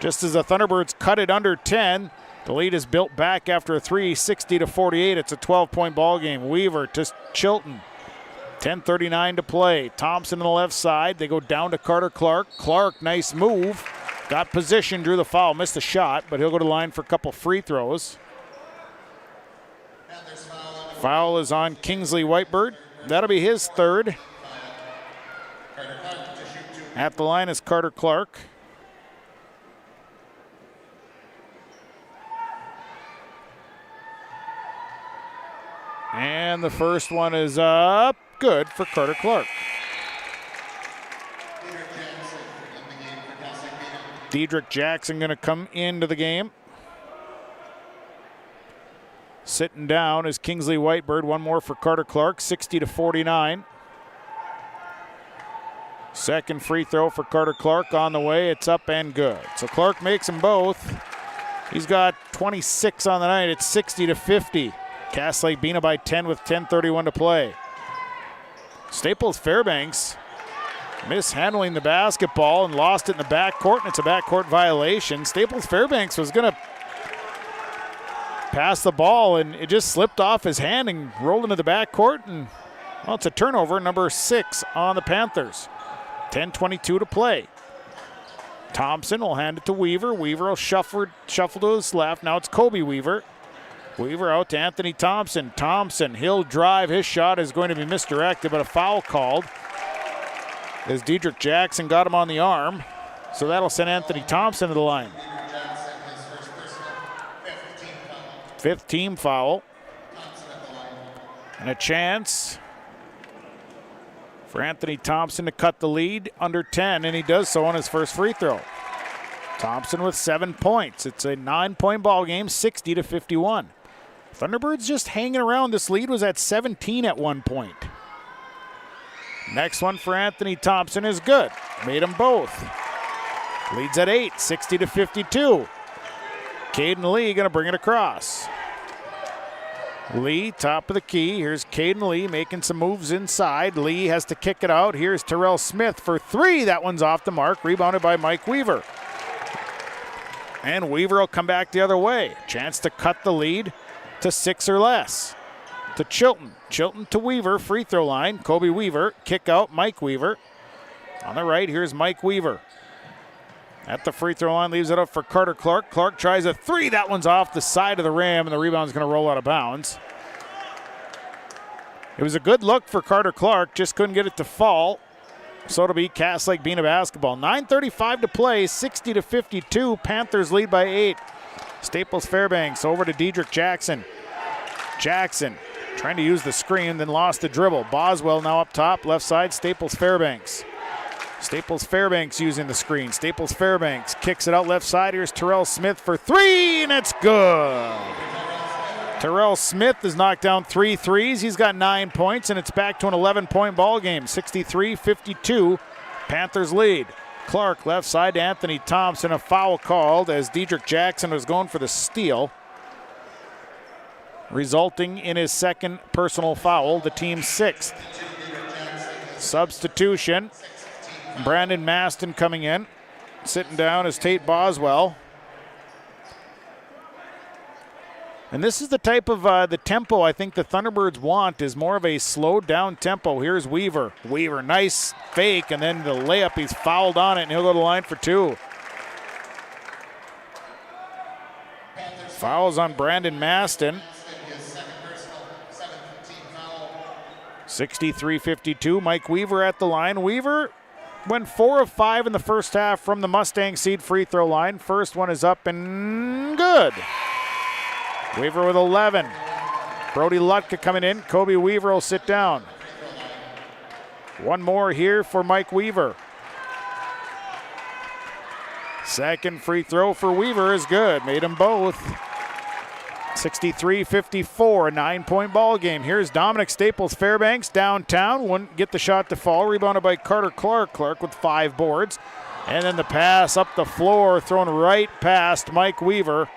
just as the Thunderbirds cut it under 10. The lead is built back after a 3, 60-48. It's a 12-point ball game. Weaver to Chilton. 10:39 to play. Thompson on the left side. They go down to Carter Clark. Clark, nice move. Got position, drew the foul, missed the shot, but he'll go to the line for a couple free throws. Foul is on Kingsley Whitebird. That'll be his 3rd. At the line is Carter Clark. And the first one is up. Good for Carter Clark. Dedrick Jackson going to come into the game. Sitting down is Kingsley Whitebird. One more for Carter Clark, 60-49. Second free throw for Carter Clark on the way. It's up and good. So Clark makes them both. He's got 26 on the night. It's 60-50. Cass Lake-Bena by 10 with 10:31 to play. Staples Fairbanks mishandling the basketball and lost it in the backcourt, and it's a backcourt violation. Staples Fairbanks was going to pass the ball, and it just slipped off his hand and rolled into the backcourt, and well, it's a turnover, number 6 on the Panthers. 10:22 to play. Thompson will hand it to Weaver. Weaver will shuffle to his left. Now it's Kobe Weaver. Weaver out to Anthony Thompson. Thompson, he'll drive. His shot is going to be misdirected, but a foul called as Dedrick Jackson got him on the arm. So that'll send Anthony Thompson to the line. 5th team foul. And a chance for Anthony Thompson to cut the lead under 10, and he does so on his first free throw. Thompson with 7 points. It's a 9-point ball game, 60-51. Thunderbirds just hanging around. This lead was at 17 at one point. Next one for Anthony Thompson is good. Made them both. Leads at 8, 60-52. Caden Lee going to bring it across. Lee, top of the key. Here's Caden Lee making some moves inside. Lee has to kick it out. Here's Terrell Smith for 3. That one's off the mark. Rebounded by Mike Weaver. And Weaver will come back the other way. Chance to cut the lead to 6 or less. To Chilton. Chilton to Weaver. Free throw line. Kobe Weaver. Kick out Mike Weaver. On the right, here's Mike Weaver. At the free throw line, leaves it up for Carter Clark. Clark tries a 3. That one's off the side of the rim, and the rebound's going to roll out of bounds. It was a good look for Carter Clark, just couldn't get it to fall. So it'll be Cass Lake-Bena basketball. 9:35 to play, 60-52. Panthers lead by 8. Staples Fairbanks over to Dedrick Jackson. Jackson trying to use the screen, then lost the dribble. Boswell now up top, left side, Staples Fairbanks. Staples Fairbanks using the screen. Staples Fairbanks kicks it out left side. Here's Terrell Smith for 3, and it's good. Terrell Smith has knocked down 3 threes. He's got 9 points, and it's back to an 11-point ball game. 63-52, Panthers lead. Clark left side to Anthony Thompson. A foul called as Dedrick Jackson was going for the steal, resulting in his second personal foul, the team's 6th. Substitution. Brandon Maston coming in. Sitting down is Tate Boswell. And this is the type of the tempo I think the Thunderbirds want, is more of a slowed down tempo. Here's Weaver. Weaver, nice fake, and then the layup, he's fouled on it, and he'll go to the line for 2. Fouls on Brandon Maston. 63-52, Mike Weaver at the line. Weaver went 4 of 5 in the first half from the Mustang Seed free throw line. First one is up and good. Weaver with 11. Brody Lutka coming in. Kobe Weaver will sit down. One more here for Mike Weaver. Second free throw for Weaver is good. Made them both. 63-54, a 9-point ball game. Here's Dominic Staples Fairbanks downtown. Wouldn't get the shot to fall. Rebounded by Carter Clark. Clark with 5 boards. And then the pass up the floor, thrown right past Mike Weaver.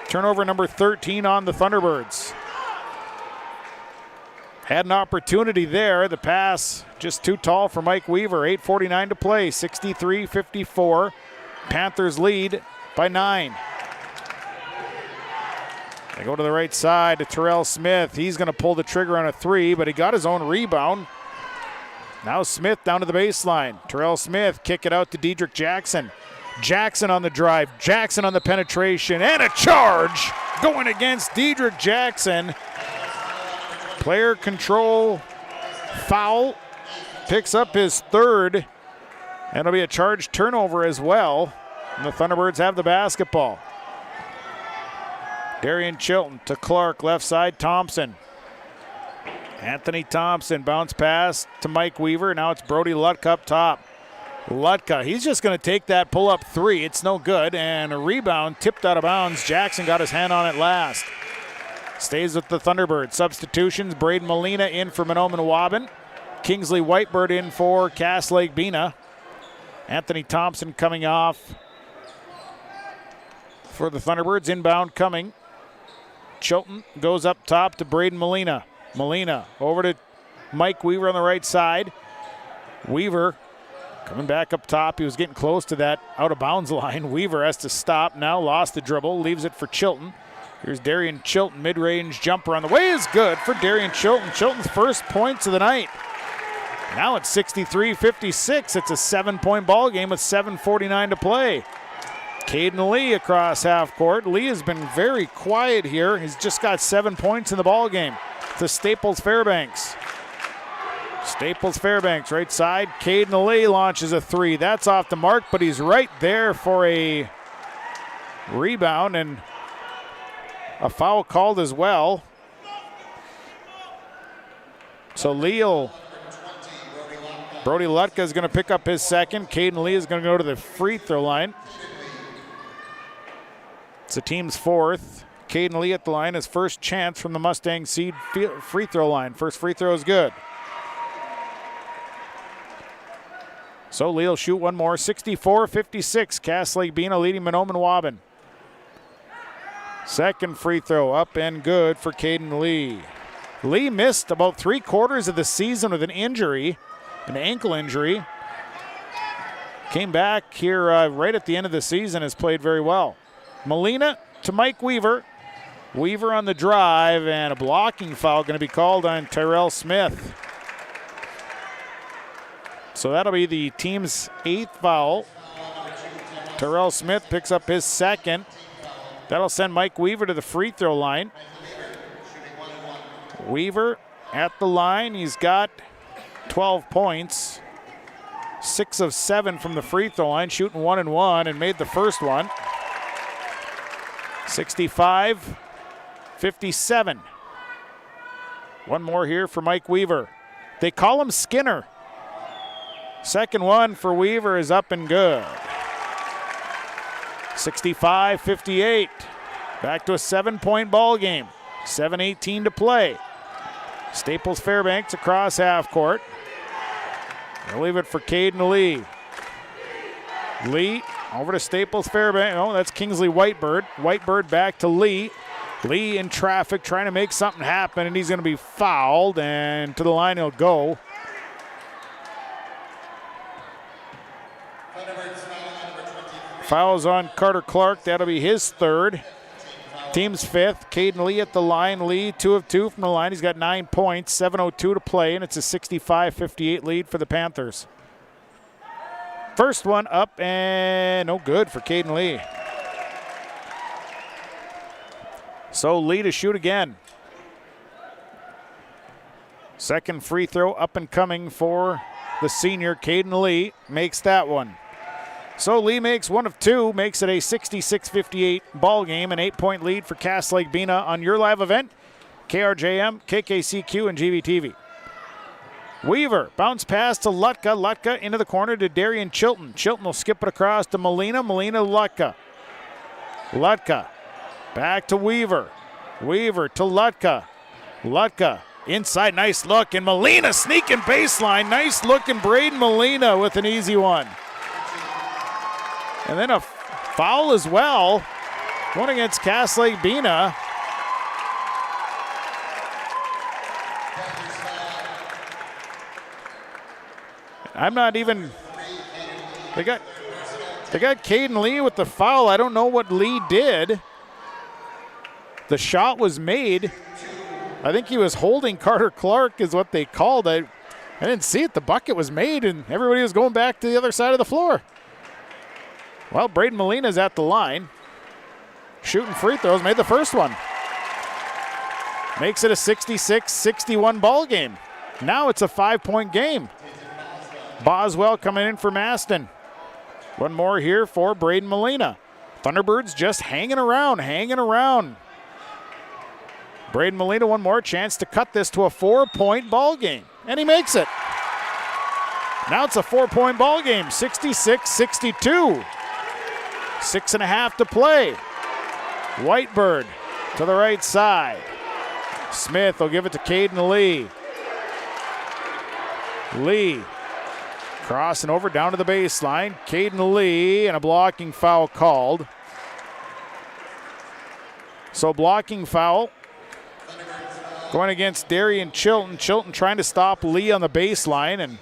Turnover number 13 on the Thunderbirds. Had an opportunity there. The pass just too tall for Mike Weaver. 8:49 to play. 63-54. Panthers lead by 9. They go to the right side to Terrell Smith. He's going to pull the trigger on a 3, but he got his own rebound. Now Smith down to the baseline. Terrell Smith kick it out to Dedrick Jackson. Jackson on the drive. Jackson on the penetration. And a charge going against Dedrick Jackson. Player control foul. Picks up his 3rd. And it'll be a charge turnover as well. And the Thunderbirds have the basketball. Darian Chilton to Clark, left side, Thompson. Anthony Thompson, bounce pass to Mike Weaver. Now it's Brody Lutka up top. Lutka, he's just going to take that pull-up 3. It's no good, and a rebound tipped out of bounds. Jackson got his hand on it last. Stays with the Thunderbirds. Substitutions, Braden Molina in for Mahnomen-Waubun. Kingsley Whitebird in for Cass Lake-Bena. Anthony Thompson coming off for the Thunderbirds. Inbound coming. Chilton goes up top to Braden Molina. Molina over to Mike Weaver on the right side. Weaver coming back up top. He was getting close to that out-of-bounds line. Weaver has to stop now, lost the dribble, leaves it for Chilton. Here's Darian Chilton, mid-range jumper on the way is good for Darian Chilton. Chilton's first points of the night. Now it's 63-56. It's a 7-point ball game with 7:49 to play. Caden Lee across half court. Lee has been very quiet here. He's just got 7 points in the ball game to Staples Fairbanks. Staples Fairbanks right side. Caden Lee launches a three. That's off the mark, but he's right there for a rebound and a foul called as well. So Brody Lutka is going to pick up his second. Caden Lee is going to go to the free throw line. It's the team's fourth. Caden Lee at the line, his first chance from the Mustang Seed free throw line. First free throw is good. So Lee will shoot one more. 64-56. Cass Lake-Bena leading Mahnomen-Waubun. Second free throw up and good for Caden Lee. Lee missed about 3/4 of the season with an injury, an ankle injury. Came back here right at the end of the season, has played very well. Molina to Mike Weaver. Weaver on the drive, and a blocking foul going to be called on Tyrell Smith. So that'll be the team's 8th foul. Tyrell Smith picks up his second. That'll send Mike Weaver to the free throw line. Weaver at the line. He's got 12 points. 6 of 7 from the free throw line, shooting 1 and 1, and made the first one. 65-57. One more here for Mike Weaver. They call him Skinner. Second one for Weaver is up and good. 65-58. Back to a 7-point ball game. 7:18 to play. Staples Fairbanks across half court. They'll leave it for Caden Lee. Lee over to Staples Fairbanks. Oh, that's Kingsley Whitebird. Whitebird back to Lee. Lee in traffic trying to make something happen, and he's going to be fouled, and to the line he'll go. Fouls on Carter Clark. That'll be his third. Team's 5th. Caden Lee at the line. Lee 2 of 2 from the line. He's got 9 points. 7:02 to play, and it's a 65-58 lead for the Panthers. First one up and no good for Caden Lee. So Lee to shoot again. Second free throw up and coming for the senior. Caden Lee makes that one. So Lee makes 1 of 2, makes it a 66-58 ball game, an 8-point lead for Cass Lake-Bena on your live event, KRJM, KKCQ, and GVTV. Weaver, bounce pass to Lutka. Lutka into the corner to Darian Chilton. Chilton will skip it across to Molina. Molina to Lutka. Lutka back to Weaver. Weaver to Lutka. Lutka inside, nice look, and Molina sneaking baseline. Nice look, and Braden Molina with an easy one. And then a foul as well, going against Cass Lake-Bena. I'm not even, they got Caden Lee with the foul. I don't know what Lee did. The shot was made. I think he was holding Carter Clark is what they called it. I didn't see it. The bucket was made and everybody was going back to the other side of the floor. Well, Braden Molina's at the line. Shooting free throws, made the first one. Makes it a 66-61 ball game. Now it's a 5-point game. Boswell coming in for Maston. One more here for Braden Molina. Thunderbirds just hanging around. Braden Molina, one more chance to cut this to a 4-point ball game. And he makes it. Now it's a 4-point ball game, 66-62. 6.5 to play. Whitebird to the right side. Smith will give it to Caden Lee. Lee crossing over down to the baseline. Caden Lee, and a blocking foul called. So blocking foul going against Darian Chilton. Chilton trying to stop Lee on the baseline, and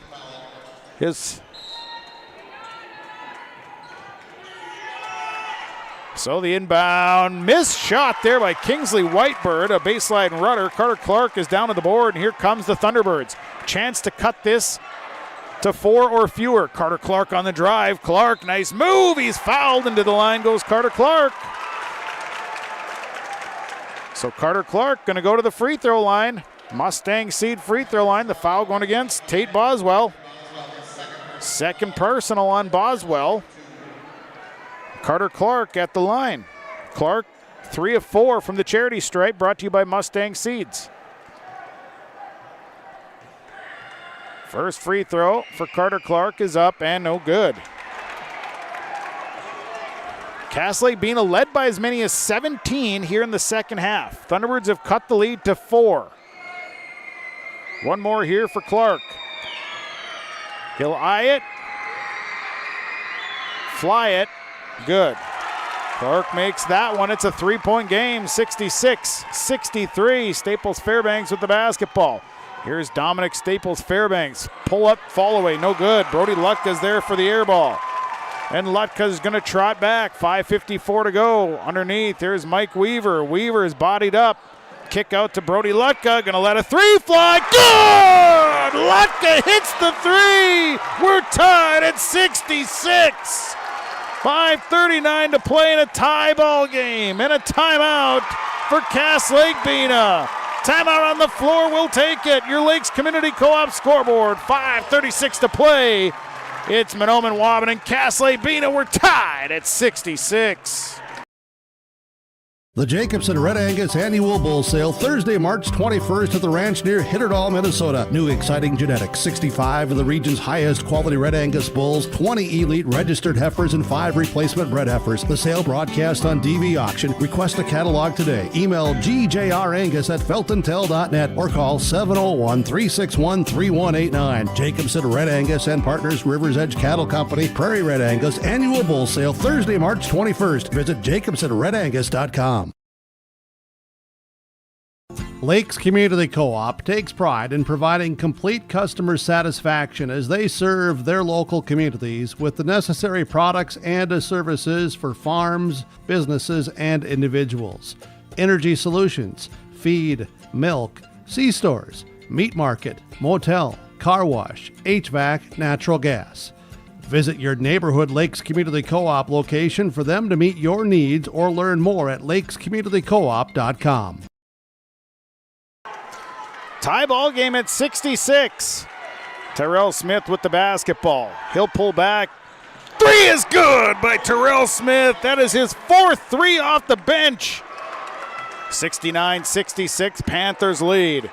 so the inbound missed shot there by Kingsley Whitebird, a baseline runner. Carter Clark is down to the board, and here comes the Thunderbirds. Chance to cut this to 4 or fewer. Carter Clark on the drive. Clark, nice move. He's fouled. Into the line goes Carter Clark. So Carter Clark going to go to the free throw line. Mustang Seed free throw line. The foul going against Tate Boswell. Second personal on Boswell. Carter Clark at the line. Clark, 3 of 4 from the charity stripe, brought to you by Mustang Seeds. First free throw for Carter Clark is up and no good. Cass Lake-Bena led by as many as 17 here in the second half. Thunderbirds have cut the lead to 4. One more here for Clark. He'll eye it. Fly it. Good. Clark makes that one. It's a 3-point game, 66-63. Staples Fairbanks with the basketball. Here's Dominic Staples Fairbanks. Pull up, fall away, no good. Brody Lutka's there for the air ball. And Lutka's going to trot back. 5:54 to go. Underneath, there's Mike Weaver. Weaver is bodied up. Kick out to Brody Lutka. Going to let a 3 fly. Good! Lutka hits the 3. We're tied at 66. 5:39 to play in a tie ball game. And a timeout for Cass Lake-Bena. Timeout on the floor. We'll take it. Your Lakes Community Co-op scoreboard. 5:36 to play. It's Mahnomen-Waubun and Cass Lake-Bena. We're tied at 66. The Jacobson Red Angus Annual Bull Sale, Thursday, March 21st at the ranch near Hitterdall, Minnesota. New exciting genetics, 65 of the region's highest quality Red Angus bulls, 20 elite registered heifers, and 5 replacement bred heifers. The sale broadcast on DV Auction. Request a catalog today. Email gjrangus@feltontel.net or call 701-361-3189. Jacobson Red Angus and Partners, Rivers Edge Cattle Company, Prairie Red Angus Annual Bull Sale, Thursday, March 21st. Visit jacobsonredangus.com. Lakes Community Co-op takes pride in providing complete customer satisfaction as they serve their local communities with the necessary products and services for farms, businesses, and individuals. Energy solutions, feed, milk, C-stores, meat market, motel, car wash, HVAC, natural gas. Visit your neighborhood Lakes Community Co-op location for them to meet your needs or learn more at lakescommunitycoop.com. Tie ball game at 66. Tyrell Smith with the basketball. He'll pull back. 3 is good by Tyrell Smith. That is his 4th 3 off the bench. 69-66, Panthers lead.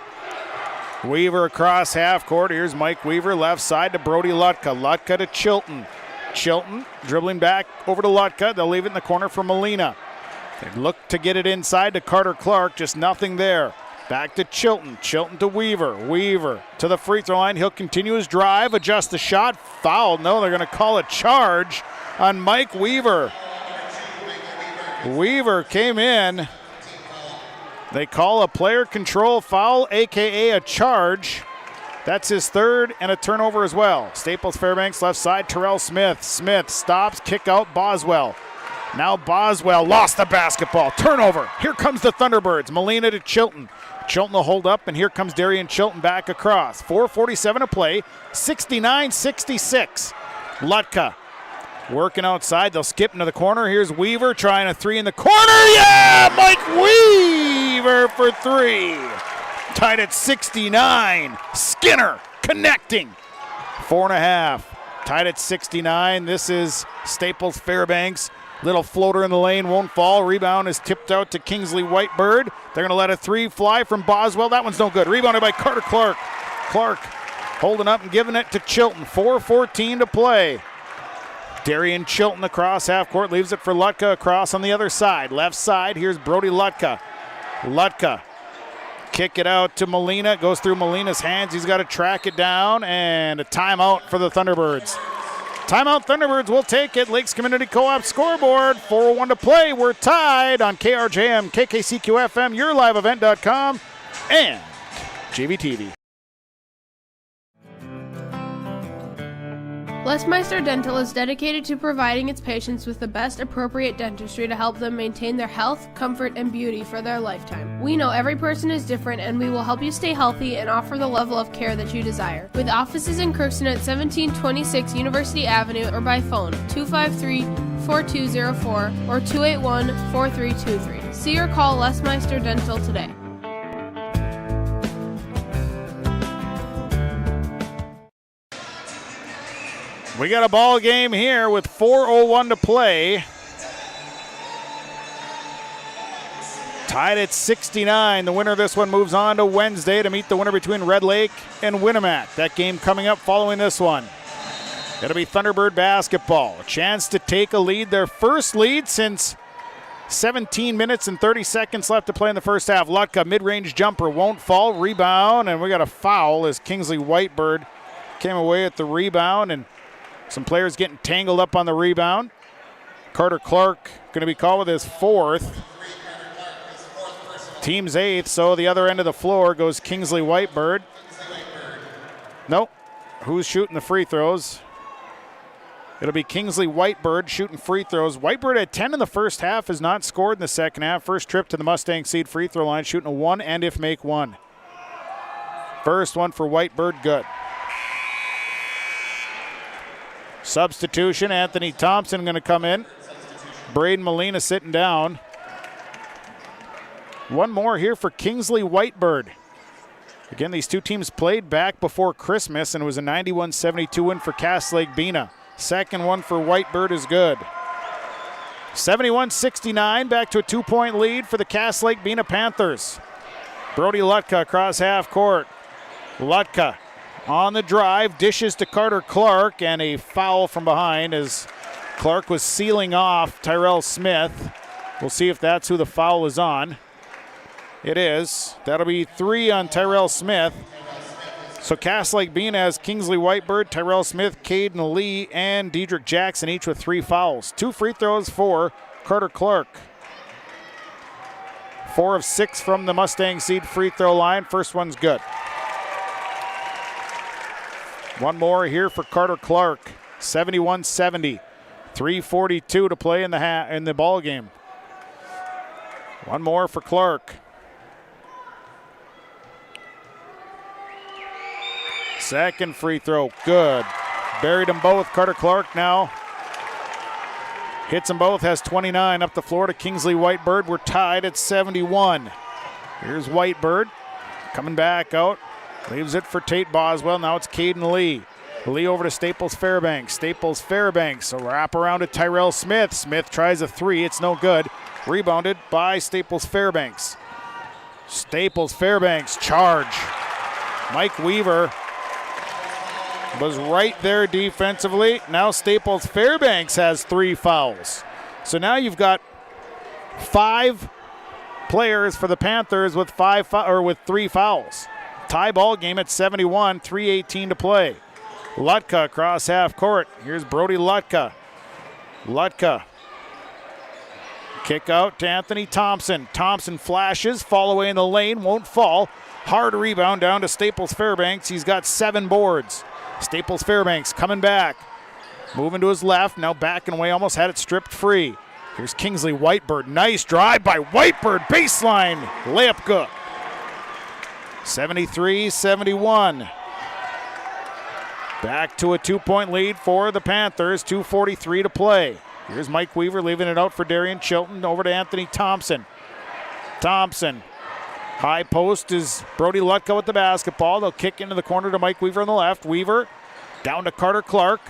Weaver across half court. Here's Mike Weaver, left side to Brody Lutka. Lutka to Chilton. Chilton dribbling back over to Lutka. They'll leave it in the corner for Molina. They look to get it inside to Carter Clark. Just nothing there. Back to Chilton. Chilton to Weaver. Weaver to the free throw line. He'll continue his drive, adjust the shot. Foul. No, they're going to call a charge on Mike Weaver. Weaver came in. They call a player control foul, a.k.a. a charge. That's his 3rd and a turnover as well. Staples Fairbanks left side, Terrell Smith. Smith stops, kick out Boswell. Now Boswell lost the basketball. Turnover. Here comes the Thunderbirds. Molina to Chilton. Chilton will hold up, and here comes Darian Chilton back across. 4:47 to play, 69-66. Lutka working outside. They'll skip into the corner. Here's Weaver trying a 3 in the corner. Yeah! Mike Weaver for 3. Tied at 69. Skinner connecting. 4.5. Tied at 69. This is Staples Fairbanks. Little floater in the lane, won't fall. Rebound is tipped out to Kingsley Whitebird. They're going to let a 3 fly from Boswell. That one's no good. Rebounded by Carter Clark. Clark holding up and giving it to Chilton. 4:14 to play. Darian Chilton across half court, leaves it for Lutka across on the other side. Left side, here's Brody Lutka. Lutka, kick it out to Molina. It goes through Molina's hands. He's got to track it down, and a timeout for the Thunderbirds. Timeout, Thunderbirds will take it. Lakes Community Co-op scoreboard. 4:01 to play. We're tied on KRJM, KKCQ-FM, YourLiveEvent.com. and GVTV. Lesmeister Dental is dedicated to providing its patients with the best appropriate dentistry to help them maintain their health, comfort, and beauty for their lifetime. We know every person is different, and we will help you stay healthy and offer the level of care that you desire. With offices in Crookston at 1726 University Avenue or by phone 253-4204 or 281-4323. See or call Lesmeister Dental today. We got a ball game here with 4:01 to play. Tied at 69. The winner of this one moves on to Wednesday to meet the winner between Red Lake and Winnemac. That game coming up following this one. It'll be Thunderbird basketball. A chance to take a lead. Their first lead since 17 minutes and 30 seconds left to play in the first half. Lutka, mid-range jumper, won't fall. Rebound, and we got a foul as Kingsley Whitebird came away at the rebound, and some players getting tangled up on the rebound. Carter Clark going to be called with his fourth. Team's eighth, so the other end of the floor goes Kingsley Whitebird. Nope. Who's shooting the free throws? It'll be Kingsley Whitebird shooting free throws. Whitebird at 10 in the first half, has not scored in the second half. First trip to the Mustang Seed free throw line, shooting a 1 and if make 1. First one for Whitebird, good. Substitution, Anthony Thompson going to come in. Braden Molina sitting down. One more here for Kingsley Whitebird. Again, these two teams played back before Christmas, and it was a 91-72 win for Cass Lake-Bena. Second one for Whitebird is good. 71-69, back to a 2-point lead for the Cass Lake-Bena Panthers. Brody Lutka across half court. Lutka on the drive, dishes to Carter Clark, and a foul from behind as Clark was sealing off Tyrell Smith. We'll see if that's who the foul is on. It is. That'll be 3 on Tyrell Smith. So Cass Lake-Bena has Kingsley Whitebird, Tyrell Smith, Caden Lee, and Dedrick Jackson, each with 3 fouls. 2 free throws for Carter Clark. 4 of 6 from the Mustang Seed free throw line. First one's good. One more here for Carter Clark. 71-70. 3:42 to play in the ball game. One more for Clark. Second free throw, good. Buried them both. Carter Clark now hits them both, has 29. Up the floor to Kingsley Whitebird. We're tied at 71. Here's Whitebird coming back out. Leaves it for Tate Boswell. Now it's Caden Lee. Lee over to Staples Fairbanks. Staples Fairbanks. A wrap around to Tyrell Smith. Smith tries a 3. It's no good. Rebounded by Staples Fairbanks. Staples Fairbanks charge. Mike Weaver was right there defensively. Now Staples Fairbanks has 3 fouls. So now you've got 5 players for the Panthers with 3 fouls. Tie ball game at 71, 3:18 to play. Lutka across half court. Here's Brody Lutka. Lutka. Kick out to Anthony Thompson. Thompson flashes, fall away in the lane, won't fall. Hard rebound down to Staples Fairbanks. He's got 7 boards. Staples Fairbanks coming back. Moving to his left, now backing away, almost had it stripped free. Here's Kingsley Whitebird. Nice drive by Whitebird. Baseline. Layup good. 73-71. Back to a 2-point lead for the Panthers. 2:43 to play. Here's Mike Weaver leaving it out for Darian Chilton. Over to Anthony Thompson. Thompson. High post is Brody Lutka with the basketball. They'll kick into the corner to Mike Weaver on the left. Weaver down to Carter Clark.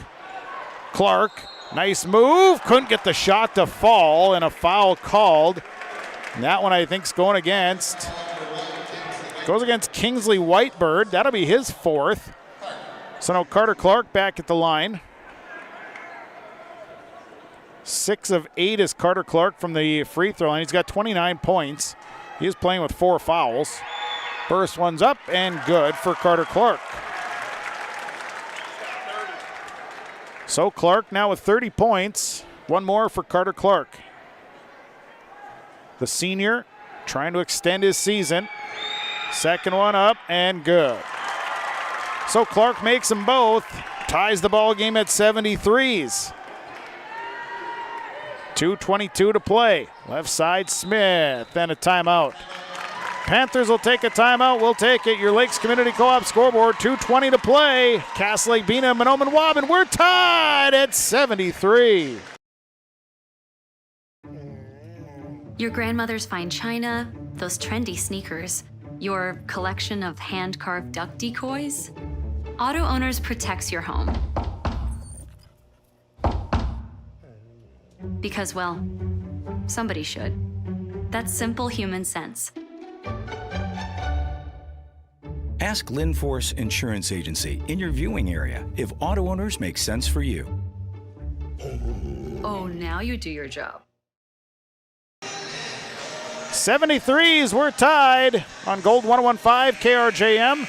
Clark, nice move. Couldn't get the shot to fall, and a foul called. And that one I think is going against. Goes against Kingsley Whitebird. That'll be his 4th. So now Carter Clark back at the line. 6 of 8 is Carter Clark from the free throw line. He's got 29 points. He is playing with 4 fouls. First one's up and good for Carter Clark. So Clark now with 30 points. One more for Carter Clark. The senior trying to extend his season. Second one up and good. So Clark makes them both. Ties the ball game at 73s. 2:22 to play. Left side Smith, then a timeout. Panthers will take a timeout. We'll take it. Your Lakes Community Co-op scoreboard, 2:20 to play. Cass Lake-Bena, Mahnomen-Waubun, we're tied at 73. Your grandmother's fine china, those trendy sneakers, your collection of hand-carved duck decoys. Auto Owners protects your home. Because, well, somebody should. That's simple human sense. Ask Linforce Insurance Agency in your viewing area if auto owners make sense for you. Oh, now you do your job. 73s, we're tied on Gold 101.5 KRJM,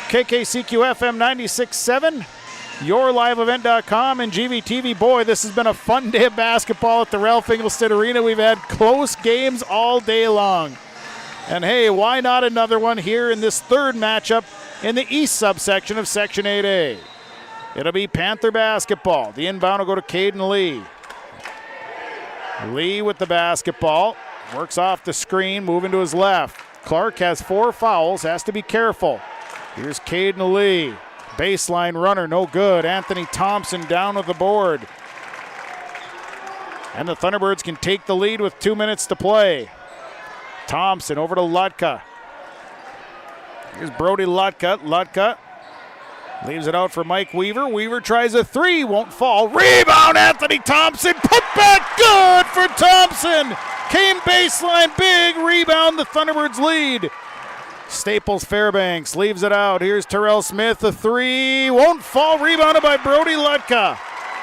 KKCQ FM 96.7, YourLiveEvent.com, and GVTV. Boy, this has been a fun day of basketball at the Ralph Engelstad Arena. We've had close games all day long. And hey, why not another one here in this third matchup in the East subsection of Section 8A? It'll be Panther basketball. The inbound will go to Caden Lee. Lee with the basketball. Works off the screen, moving to his left. Clark has 4 fouls, has to be careful. Here's Caden Lee. Baseline runner, no good. Anthony Thompson down with the board. And the Thunderbirds can take the lead with 2 minutes to play. Thompson over to Lutka. Here's Brody Lutka. Lutka leaves it out for Mike Weaver. Weaver tries a 3, won't fall. Rebound, Anthony Thompson. Put back, good for Thompson. Came baseline, big rebound, the Thunderbirds lead. Staples Fairbanks leaves it out. Here's Terrell Smith, a 3, won't fall. Rebounded by Brody Lutka.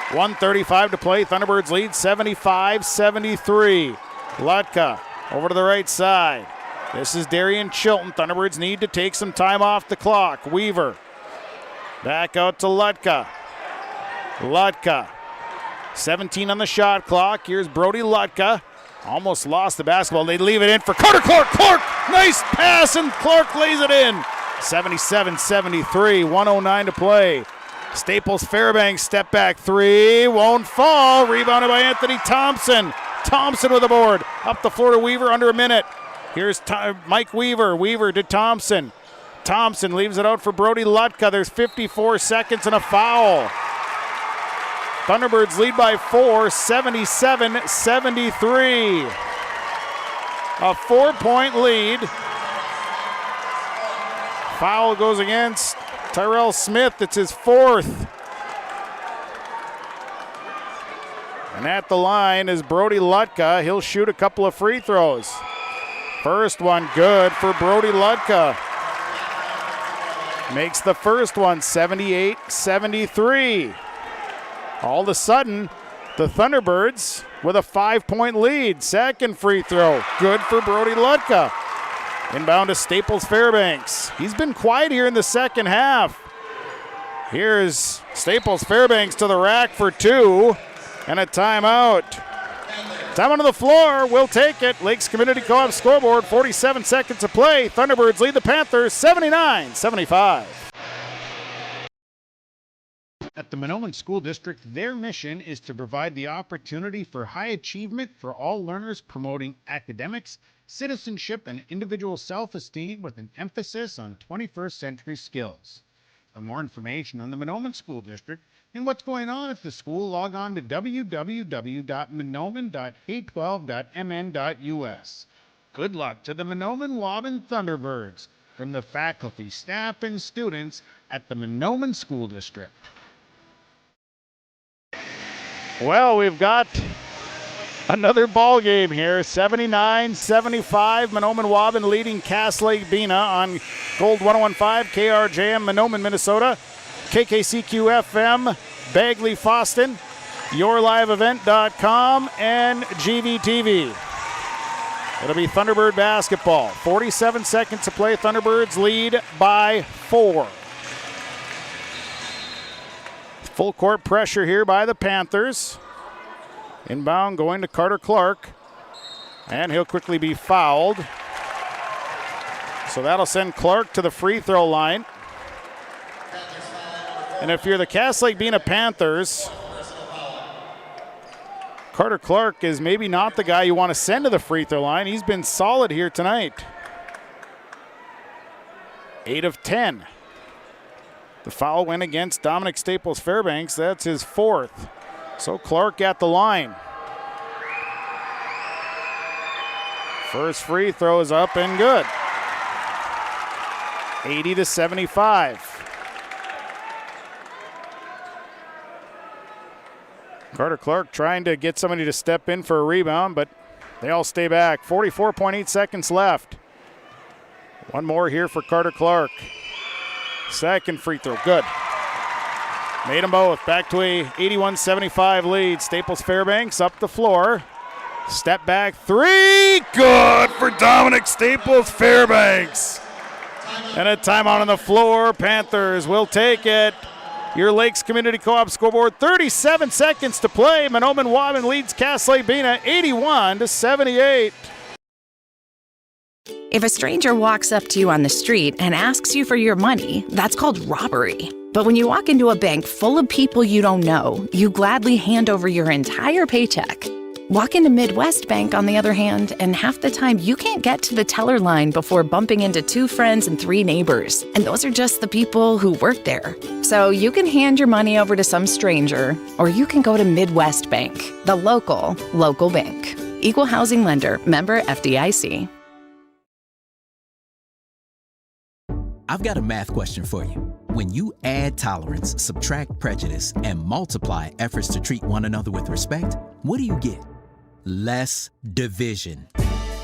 1:35 to play. Thunderbirds lead 75-73. Lutka over to the right side. This is Darian Chilton. Thunderbirds need to take some time off the clock. Weaver back out to Lutka. Lutka, 17 on the shot clock. Here's Brody Lutka. Almost lost the basketball. They leave it in for Carter Clark. Clark, nice pass, and Clark lays it in. 77-73, 1:09 to play. Staples Fairbanks step back 3, won't fall. Rebounded by Anthony Thompson. Thompson with the board. Up the floor to Weaver, under a minute. Here's Mike Weaver. Weaver to Thompson. Thompson leaves it out for Brody Lutka. There's 54 seconds and a foul. Thunderbirds lead by 4, 77-73. A 4-point lead. Foul goes against Tyrell Smith. It's his 4th. And at the line is Brody Lutka. He'll shoot a couple of free throws. First one good for Brody Lutka. Makes the first one 78-73. All of a sudden, the Thunderbirds with a 5-point lead. Second free throw, good for Brody Lutka. Inbound to Staples Fairbanks. He's been quiet here in the second half. Here's Staples Fairbanks to the rack for 2, and a timeout. Time onto the floor, we'll take it. Lakes Community Co-op scoreboard, 47 seconds to play. Thunderbirds lead the Panthers 79-75. At the Mahnomen School District, their mission is to provide the opportunity for high achievement for all learners, promoting academics, citizenship, and individual self-esteem with an emphasis on 21st century skills. For more information on the Mahnomen School District and what's going on at the school, log on to www.mahnomen.k12.mn.us. Good luck to the Mahnomen-Waubun Thunderbirds from the faculty, staff, and students at the Mahnomen School District. Well, we've got another ball game here. 79-75. Mahnomen-Waubun leading Cass Lake-Bena on Gold 101.5 KRJM, Mahnomen, Minnesota. KKCQ FM, Bagley, Foston, YourLiveEvent.com, and GVTV. It'll be Thunderbird basketball. 47 seconds to play. Thunderbirds lead by 4. Full court pressure here by the Panthers. Inbound going to Carter Clark. And he'll quickly be fouled. So that'll send Clark to the free throw line. And if you're the Cass Lake-Bena Panthers, Carter Clark is maybe not the guy you want to send to the free throw line. He's been solid here tonight. 8 of 10. The foul went against Dominic Staples Fairbanks. That's his 4th. So Clark at the line. First free throw is up and good. 80-75. Carter Clark trying to get somebody to step in for a rebound, but they all stay back. 44.8 seconds left. One more here for Carter Clark. Second free throw, good. Made them both. Back to a 81-75 lead. Staples Fairbanks up the floor. Step back three, good for Dominic Staples Fairbanks. And a timeout on the floor. Panthers will take it. Your Lakes Community Co-op scoreboard, 37 seconds to play. Mahnomen-Waubun leads Cass Lake-Bena 81-78. If a stranger walks up to you on the street and asks you for your money, that's called robbery. But when you walk into a bank full of people you don't know, you gladly hand over your entire paycheck. Walk into Midwest Bank, on the other hand, and half the time you can't get to the teller line before bumping into 2 friends and 3 neighbors. And those are just the people who work there. So you can hand your money over to some stranger, or you can go to Midwest Bank, the local bank. Equal housing lender, member FDIC. I've got a math question for you. When you add tolerance, subtract prejudice, and multiply efforts to treat one another with respect, what do you get? Less division.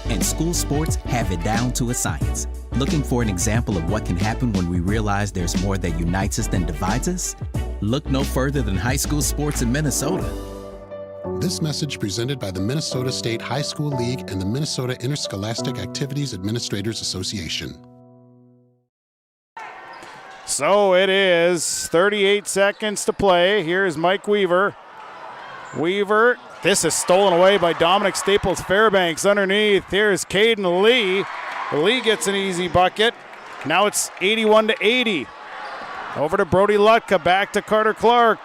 And school sports have it down to a science. Looking for an example of what can happen when we realize there's more that unites us than divides us? Look no further than high school sports in Minnesota. This message presented by the Minnesota State High School League and the Minnesota Interscholastic Activities Administrators Association. So it is 38 seconds to play. Here's Mike Weaver. Weaver, this is stolen away by Dominic Staples Fairbanks underneath. Here's Caden Lee. Lee gets an easy bucket. Now it's 81-80. Over to Brody Lutka, back to Carter Clark.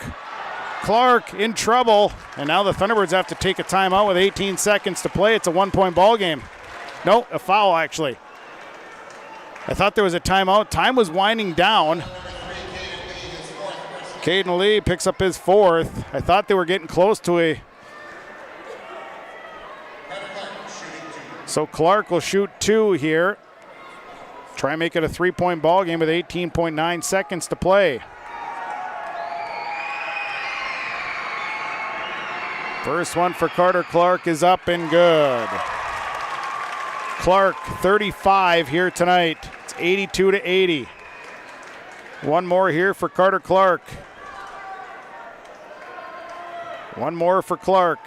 Clark in trouble, and now the Thunderbirds have to take a timeout with 18 seconds to play. It's a 1-point ball game. No, a foul actually. I thought there was a timeout. Time was winding down. Caden Lee picks up his 4th. I thought they were getting close to a... So Clark will shoot 2 here. Try and make it a 3-point ball game with 18.9 seconds to play. First one for Carter Clark is up and good. Clark, 35 here tonight. It's 82-80. One more here for Carter Clark. One more for Clark.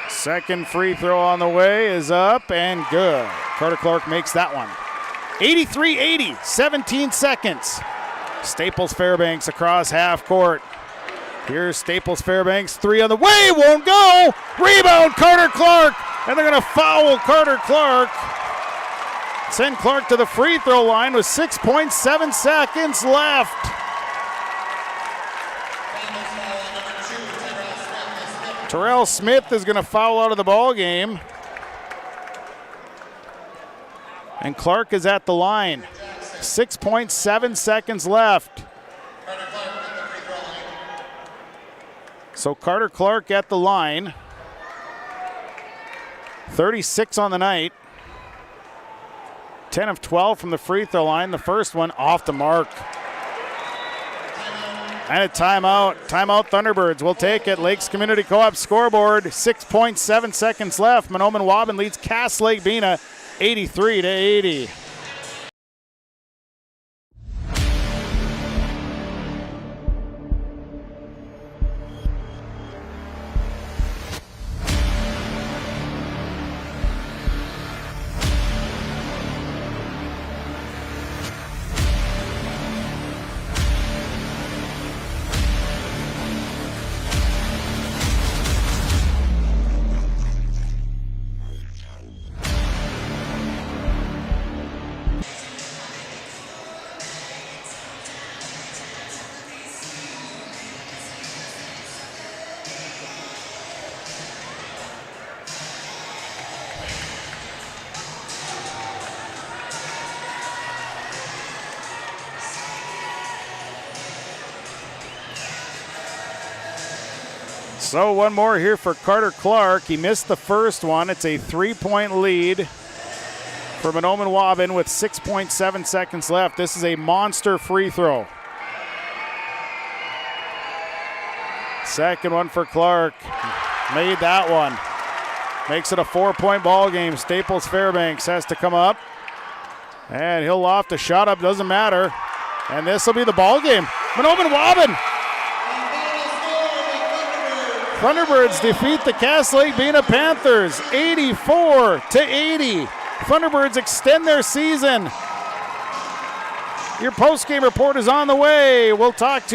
Second free throw on the way is up and good. Carter Clark makes that one. 83-80, 17 seconds. Staples Fairbanks across half court. Here's Staples Fairbanks, 3 on the way, won't go. Rebound, Carter Clark, and they're going to foul Carter Clark. Send Clark to the free throw line with 6.7 seconds left. Terrell Smith is going to foul out of the ball game. And Clark is at the line. 6.7 seconds left. So Carter Clark at the line. 36 on the night. 10 of 12 from the free throw line. The first one off the mark. And a timeout. Timeout Thunderbirds will take it. Lakes Community Co-op scoreboard. 6.7 seconds left. Mahnomen-Waubun leads Cass Lake-Bena 83-80. So one more here for Carter Clark. He missed the first one. It's a 3-point lead for Mahnomen-Waubun with 6.7 seconds left. This is a monster free throw. Second one for Clark. Made that one. Makes it a 4-point ball game. Staples Fairbanks has to come up. And he'll loft a shot up, doesn't matter. And this will be the ball game. Mahnomen-Waubun. Thunderbirds defeat the Cass Lake-Bena Panthers 84-80. Thunderbirds extend their season. Your post-game report is on the way. We'll get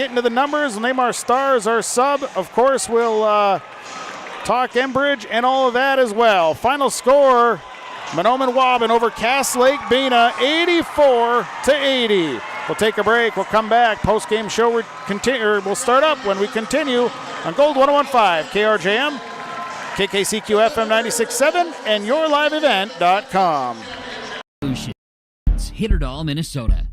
into the numbers. We'll name our stars, our sub. Of course, we'll talk Enbridge and all of that as well. Final score, Mahnomen-Waubun over Cass Lake-Bena 84-80. We'll take a break. We'll come back. Post-game show we'll start up when we continue on Gold 101.5, KRJM, KKCQ FM 96.7, and YourLiveEvent.com. Hitterdall, Minnesota.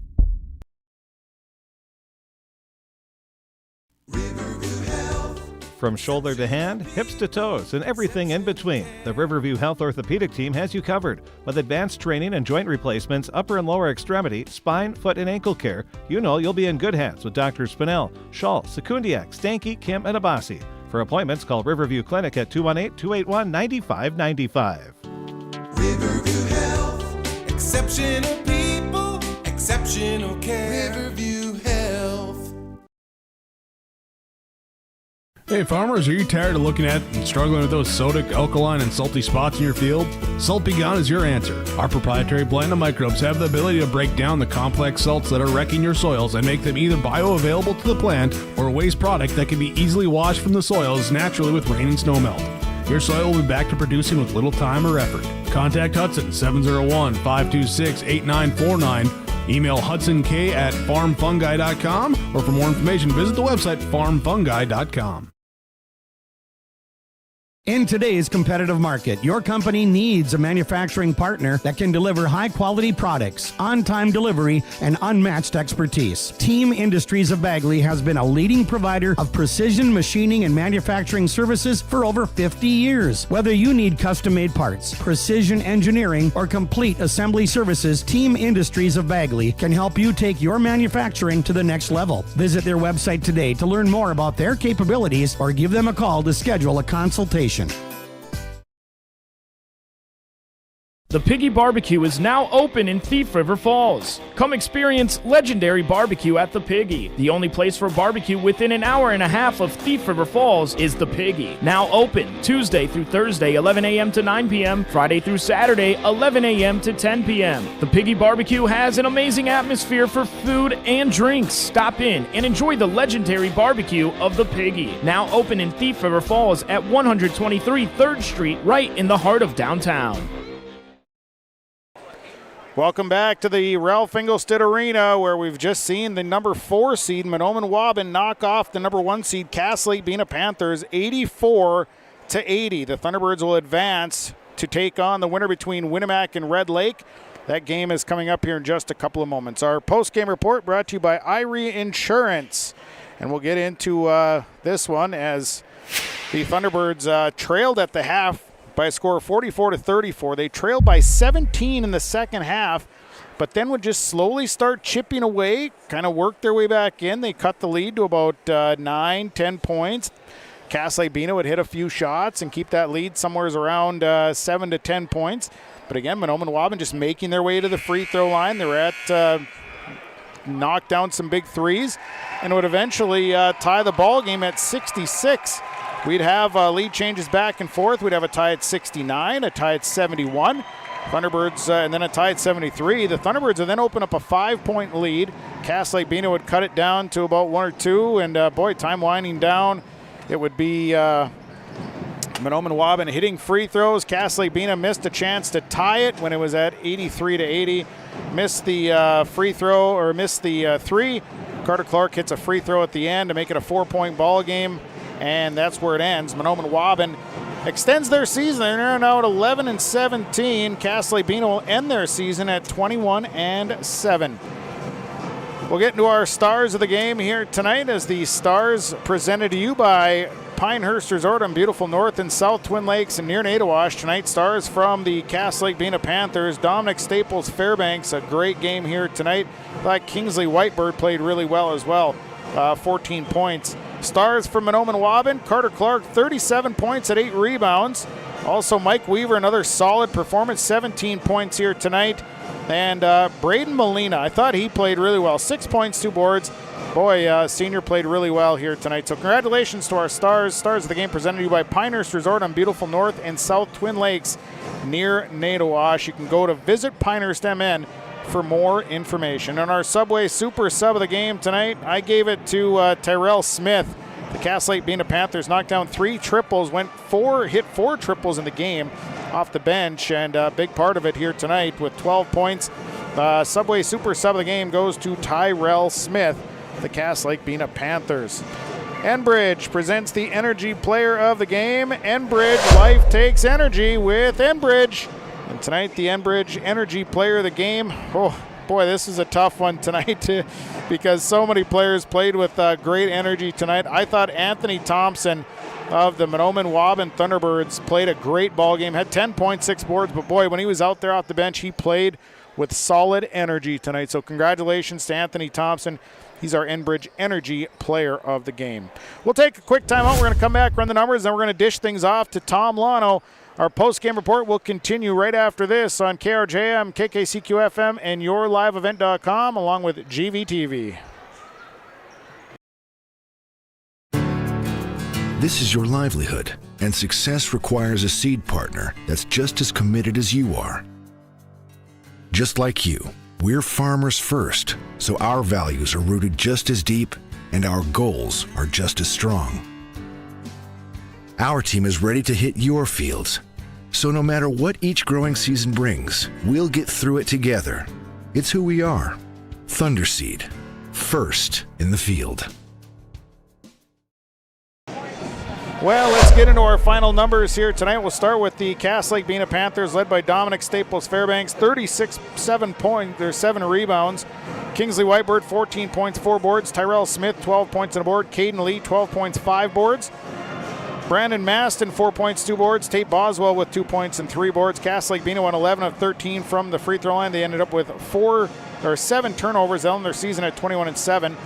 From shoulder to hand, hips to toes, and everything in between, the Riverview Health Orthopedic Team has you covered. With advanced training and joint replacements, upper and lower extremity, spine, foot, and ankle care, you know you'll be in good hands with Drs. Spinell, Schall, Sekundiak, Stanky, Kim, and Abasi. For appointments, call Riverview Clinic at 218-281-9595. Riverview Health, exceptional people, exceptional care. Riverview Health. Hey farmers, are you tired of looking at and struggling with those sodic, alkaline, and salty spots in your field? Salt Be Gone is your answer. Our proprietary blend of microbes have the ability to break down the complex salts that are wrecking your soils and make them either bioavailable to the plant or a waste product that can be easily washed from the soils naturally with rain and snowmelt. Your soil will be back to producing with little time or effort. Contact Hudson 701-526-8949. Email hudsonk@farmfungi.com, or for more information, visit the website farmfungi.com. In today's competitive market, your company needs a manufacturing partner that can deliver high-quality products, on-time delivery, and unmatched expertise. Team Industries of Bagley has been a leading provider of precision machining and manufacturing services for over 50 years. Whether you need custom-made parts, precision engineering, or complete assembly services, Team Industries of Bagley can help you take your manufacturing to the next level. Visit their website today to learn more about their capabilities or give them a call to schedule a consultation. The Piggy Barbecue is now open in Thief River Falls. Come experience legendary barbecue at the Piggy. The only place for barbecue within an hour and a half of Thief River Falls is the Piggy. Now open Tuesday through Thursday, 11 a.m. to 9 p.m., Friday through Saturday, 11 a.m. to 10 p.m. The Piggy Barbecue has an amazing atmosphere for food and drinks. Stop in and enjoy the legendary barbecue of the Piggy. Now open in Thief River Falls at 123 3rd Street, right in the heart of downtown. Welcome back to the Ralph Engelstad Arena, where we've just seen the number 4 seed Mahnomen-Waubun knock off the number 1 seed Cass Lake-Bena Panthers 84-80. The Thunderbirds will advance to take on the winner between Winnemac and Red Lake. That game is coming up here in just a couple of moments. Our post-game report brought to you by Irie Insurance. And we'll get into this one as the Thunderbirds trailed at the half by a score of 44-34. They trailed by 17 in the second half, but then would just slowly start chipping away, kind of work their way back in. They cut the lead to about 9-10 points. Cass Lake-Bena would hit a few shots and keep that lead somewhere around 7 to 10 points. But again, Mahnomen-Waubun just making their way to the free throw line. They were at knocked down some big threes and would eventually tie the ball game at 66. We'd have lead changes back and forth. We'd have a tie at 69, a tie at 71. Thunderbirds, and then a tie at 73. The Thunderbirds would then open up a 5-point lead. Cass Lake-Bena would cut it down to about 1 or 2, and time winding down. It would be Mahnomen-Waubun hitting free throws. Cass Lake-Bena missed a chance to tie it when it was at 83-80. Missed the free throw, or missed the 3. Carter Clark hits a free throw at the end to make it a 4-point ball game. And that's where it ends. Mahnomen-Waubun extends their season. They're now at 11-17. Cass Lake-Bena will end their season at 21-7. We'll get into our stars of the game here tonight, as the stars presented to you by Pinehurst Resort on beautiful North and South Twin Lakes and near Nadawash. Tonight, stars from the Cass Lake-Bena Panthers. Dominic Staples Fairbanks, a great game here tonight. I thought Kingsley Whitebird played really well as well, 14 points. Stars from Mahnomen-Waubun, Carter Clark, 37 points at 8 rebounds. Also, Mike Weaver, another solid performance, 17 points here tonight. And Braden Molina, I thought he played really well. 6 points, 2 boards. Boy, senior played really well here tonight. So congratulations to our stars. Stars of the game presented to you by Pinehurst Resort on beautiful North and South Twin Lakes near Nadawash. You can go to Visit Pinehurst MN for more information. On our Subway Super Sub of the game tonight, I gave it to Tyrell Smith. The Cass Lake-Bena Panthers knocked down 3 triples, hit 4 triples in the game off the bench, and a big part of it here tonight with 12 points. Subway Super Sub of the game goes to Tyrell Smith, the Cass Lake-Bena Panthers. Enbridge presents the Energy Player of the game. Enbridge, life takes energy with Enbridge. And tonight, the Enbridge Energy Player of the game. Oh, boy, this is a tough one tonight because so many players played with great energy tonight. I thought Anthony Thompson of the Mahnomen-Waubun Thunderbirds played a great ball game, had 10.6 boards, but boy, when he was out there off the bench, he played with solid energy tonight. So congratulations to Anthony Thompson. He's our Enbridge Energy Player of the game. We'll take a quick timeout. We're going to come back, run the numbers, then we're going to dish things off to Tom Lano. Our post-game report will continue right after this on KRJM, KKCQ-FM, and YourLiveEvent.com, along with GVTV. This is your livelihood, and success requires a seed partner that's just as committed as you are. Just like you, we're farmers first, so our values are rooted just as deep and our goals are just as strong. Our team is ready to hit your fields, so no matter what each growing season brings, we'll get through it together. It's who we are. Thunderseed, first in the field. Well, let's get into our final numbers here tonight. We'll start with the Cass Lake-Bena Panthers, led by Dominic Staples Fairbanks, 7 rebounds. Kingsley Whitebird, 14 points, 4 boards. Tyrell Smith, 12 points and a board. Caden Lee, 12 points, 5 boards. Brandon Maston, 4 points, 2 boards. Tate Boswell with 2 points and 3 boards. Cass Lake-Bena won 11 of 13 from the free throw line. They ended up with 7 turnovers, ending their season at 21-7.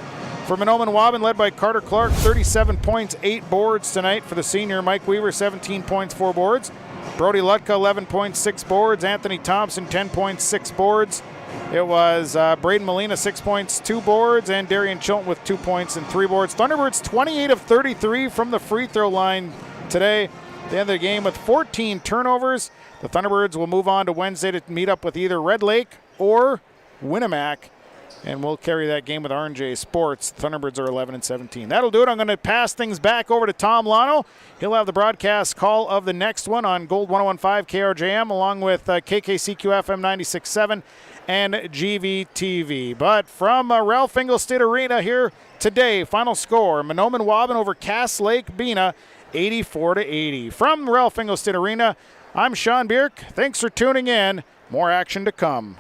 For Mahnomen-Waubun, led by Carter Clark, 37 points, 8 boards tonight for the senior. Mike Weaver, 17 points, 4 boards. Brody Lutka, 11 points, 6 boards. Anthony Thompson, 10 points, 6 boards. It was Braden Molina, 6 points, 2 boards, and Darian Chilton with 2 points and 3 boards. Thunderbirds, 28 of 33 from the free throw line today. They end the game with 14 turnovers. The Thunderbirds will move on to Wednesday to meet up with either Red Lake or Winnemac. And we'll carry that game with R&J Sports. The Thunderbirds are 11-17. That'll do it. I'm going to pass things back over to Tom Lano. He'll have the broadcast call of the next one on Gold 101.5 KRJM, along with KKCQ-FM 96.7 and GVTV. But from Ralph Engelstad Arena here today, final score, Mahnomen-Waubun over Cass Lake-Bena, 84-80. From Ralph Engelstad Arena, I'm Sean Bierk. Thanks for tuning in. More action to come.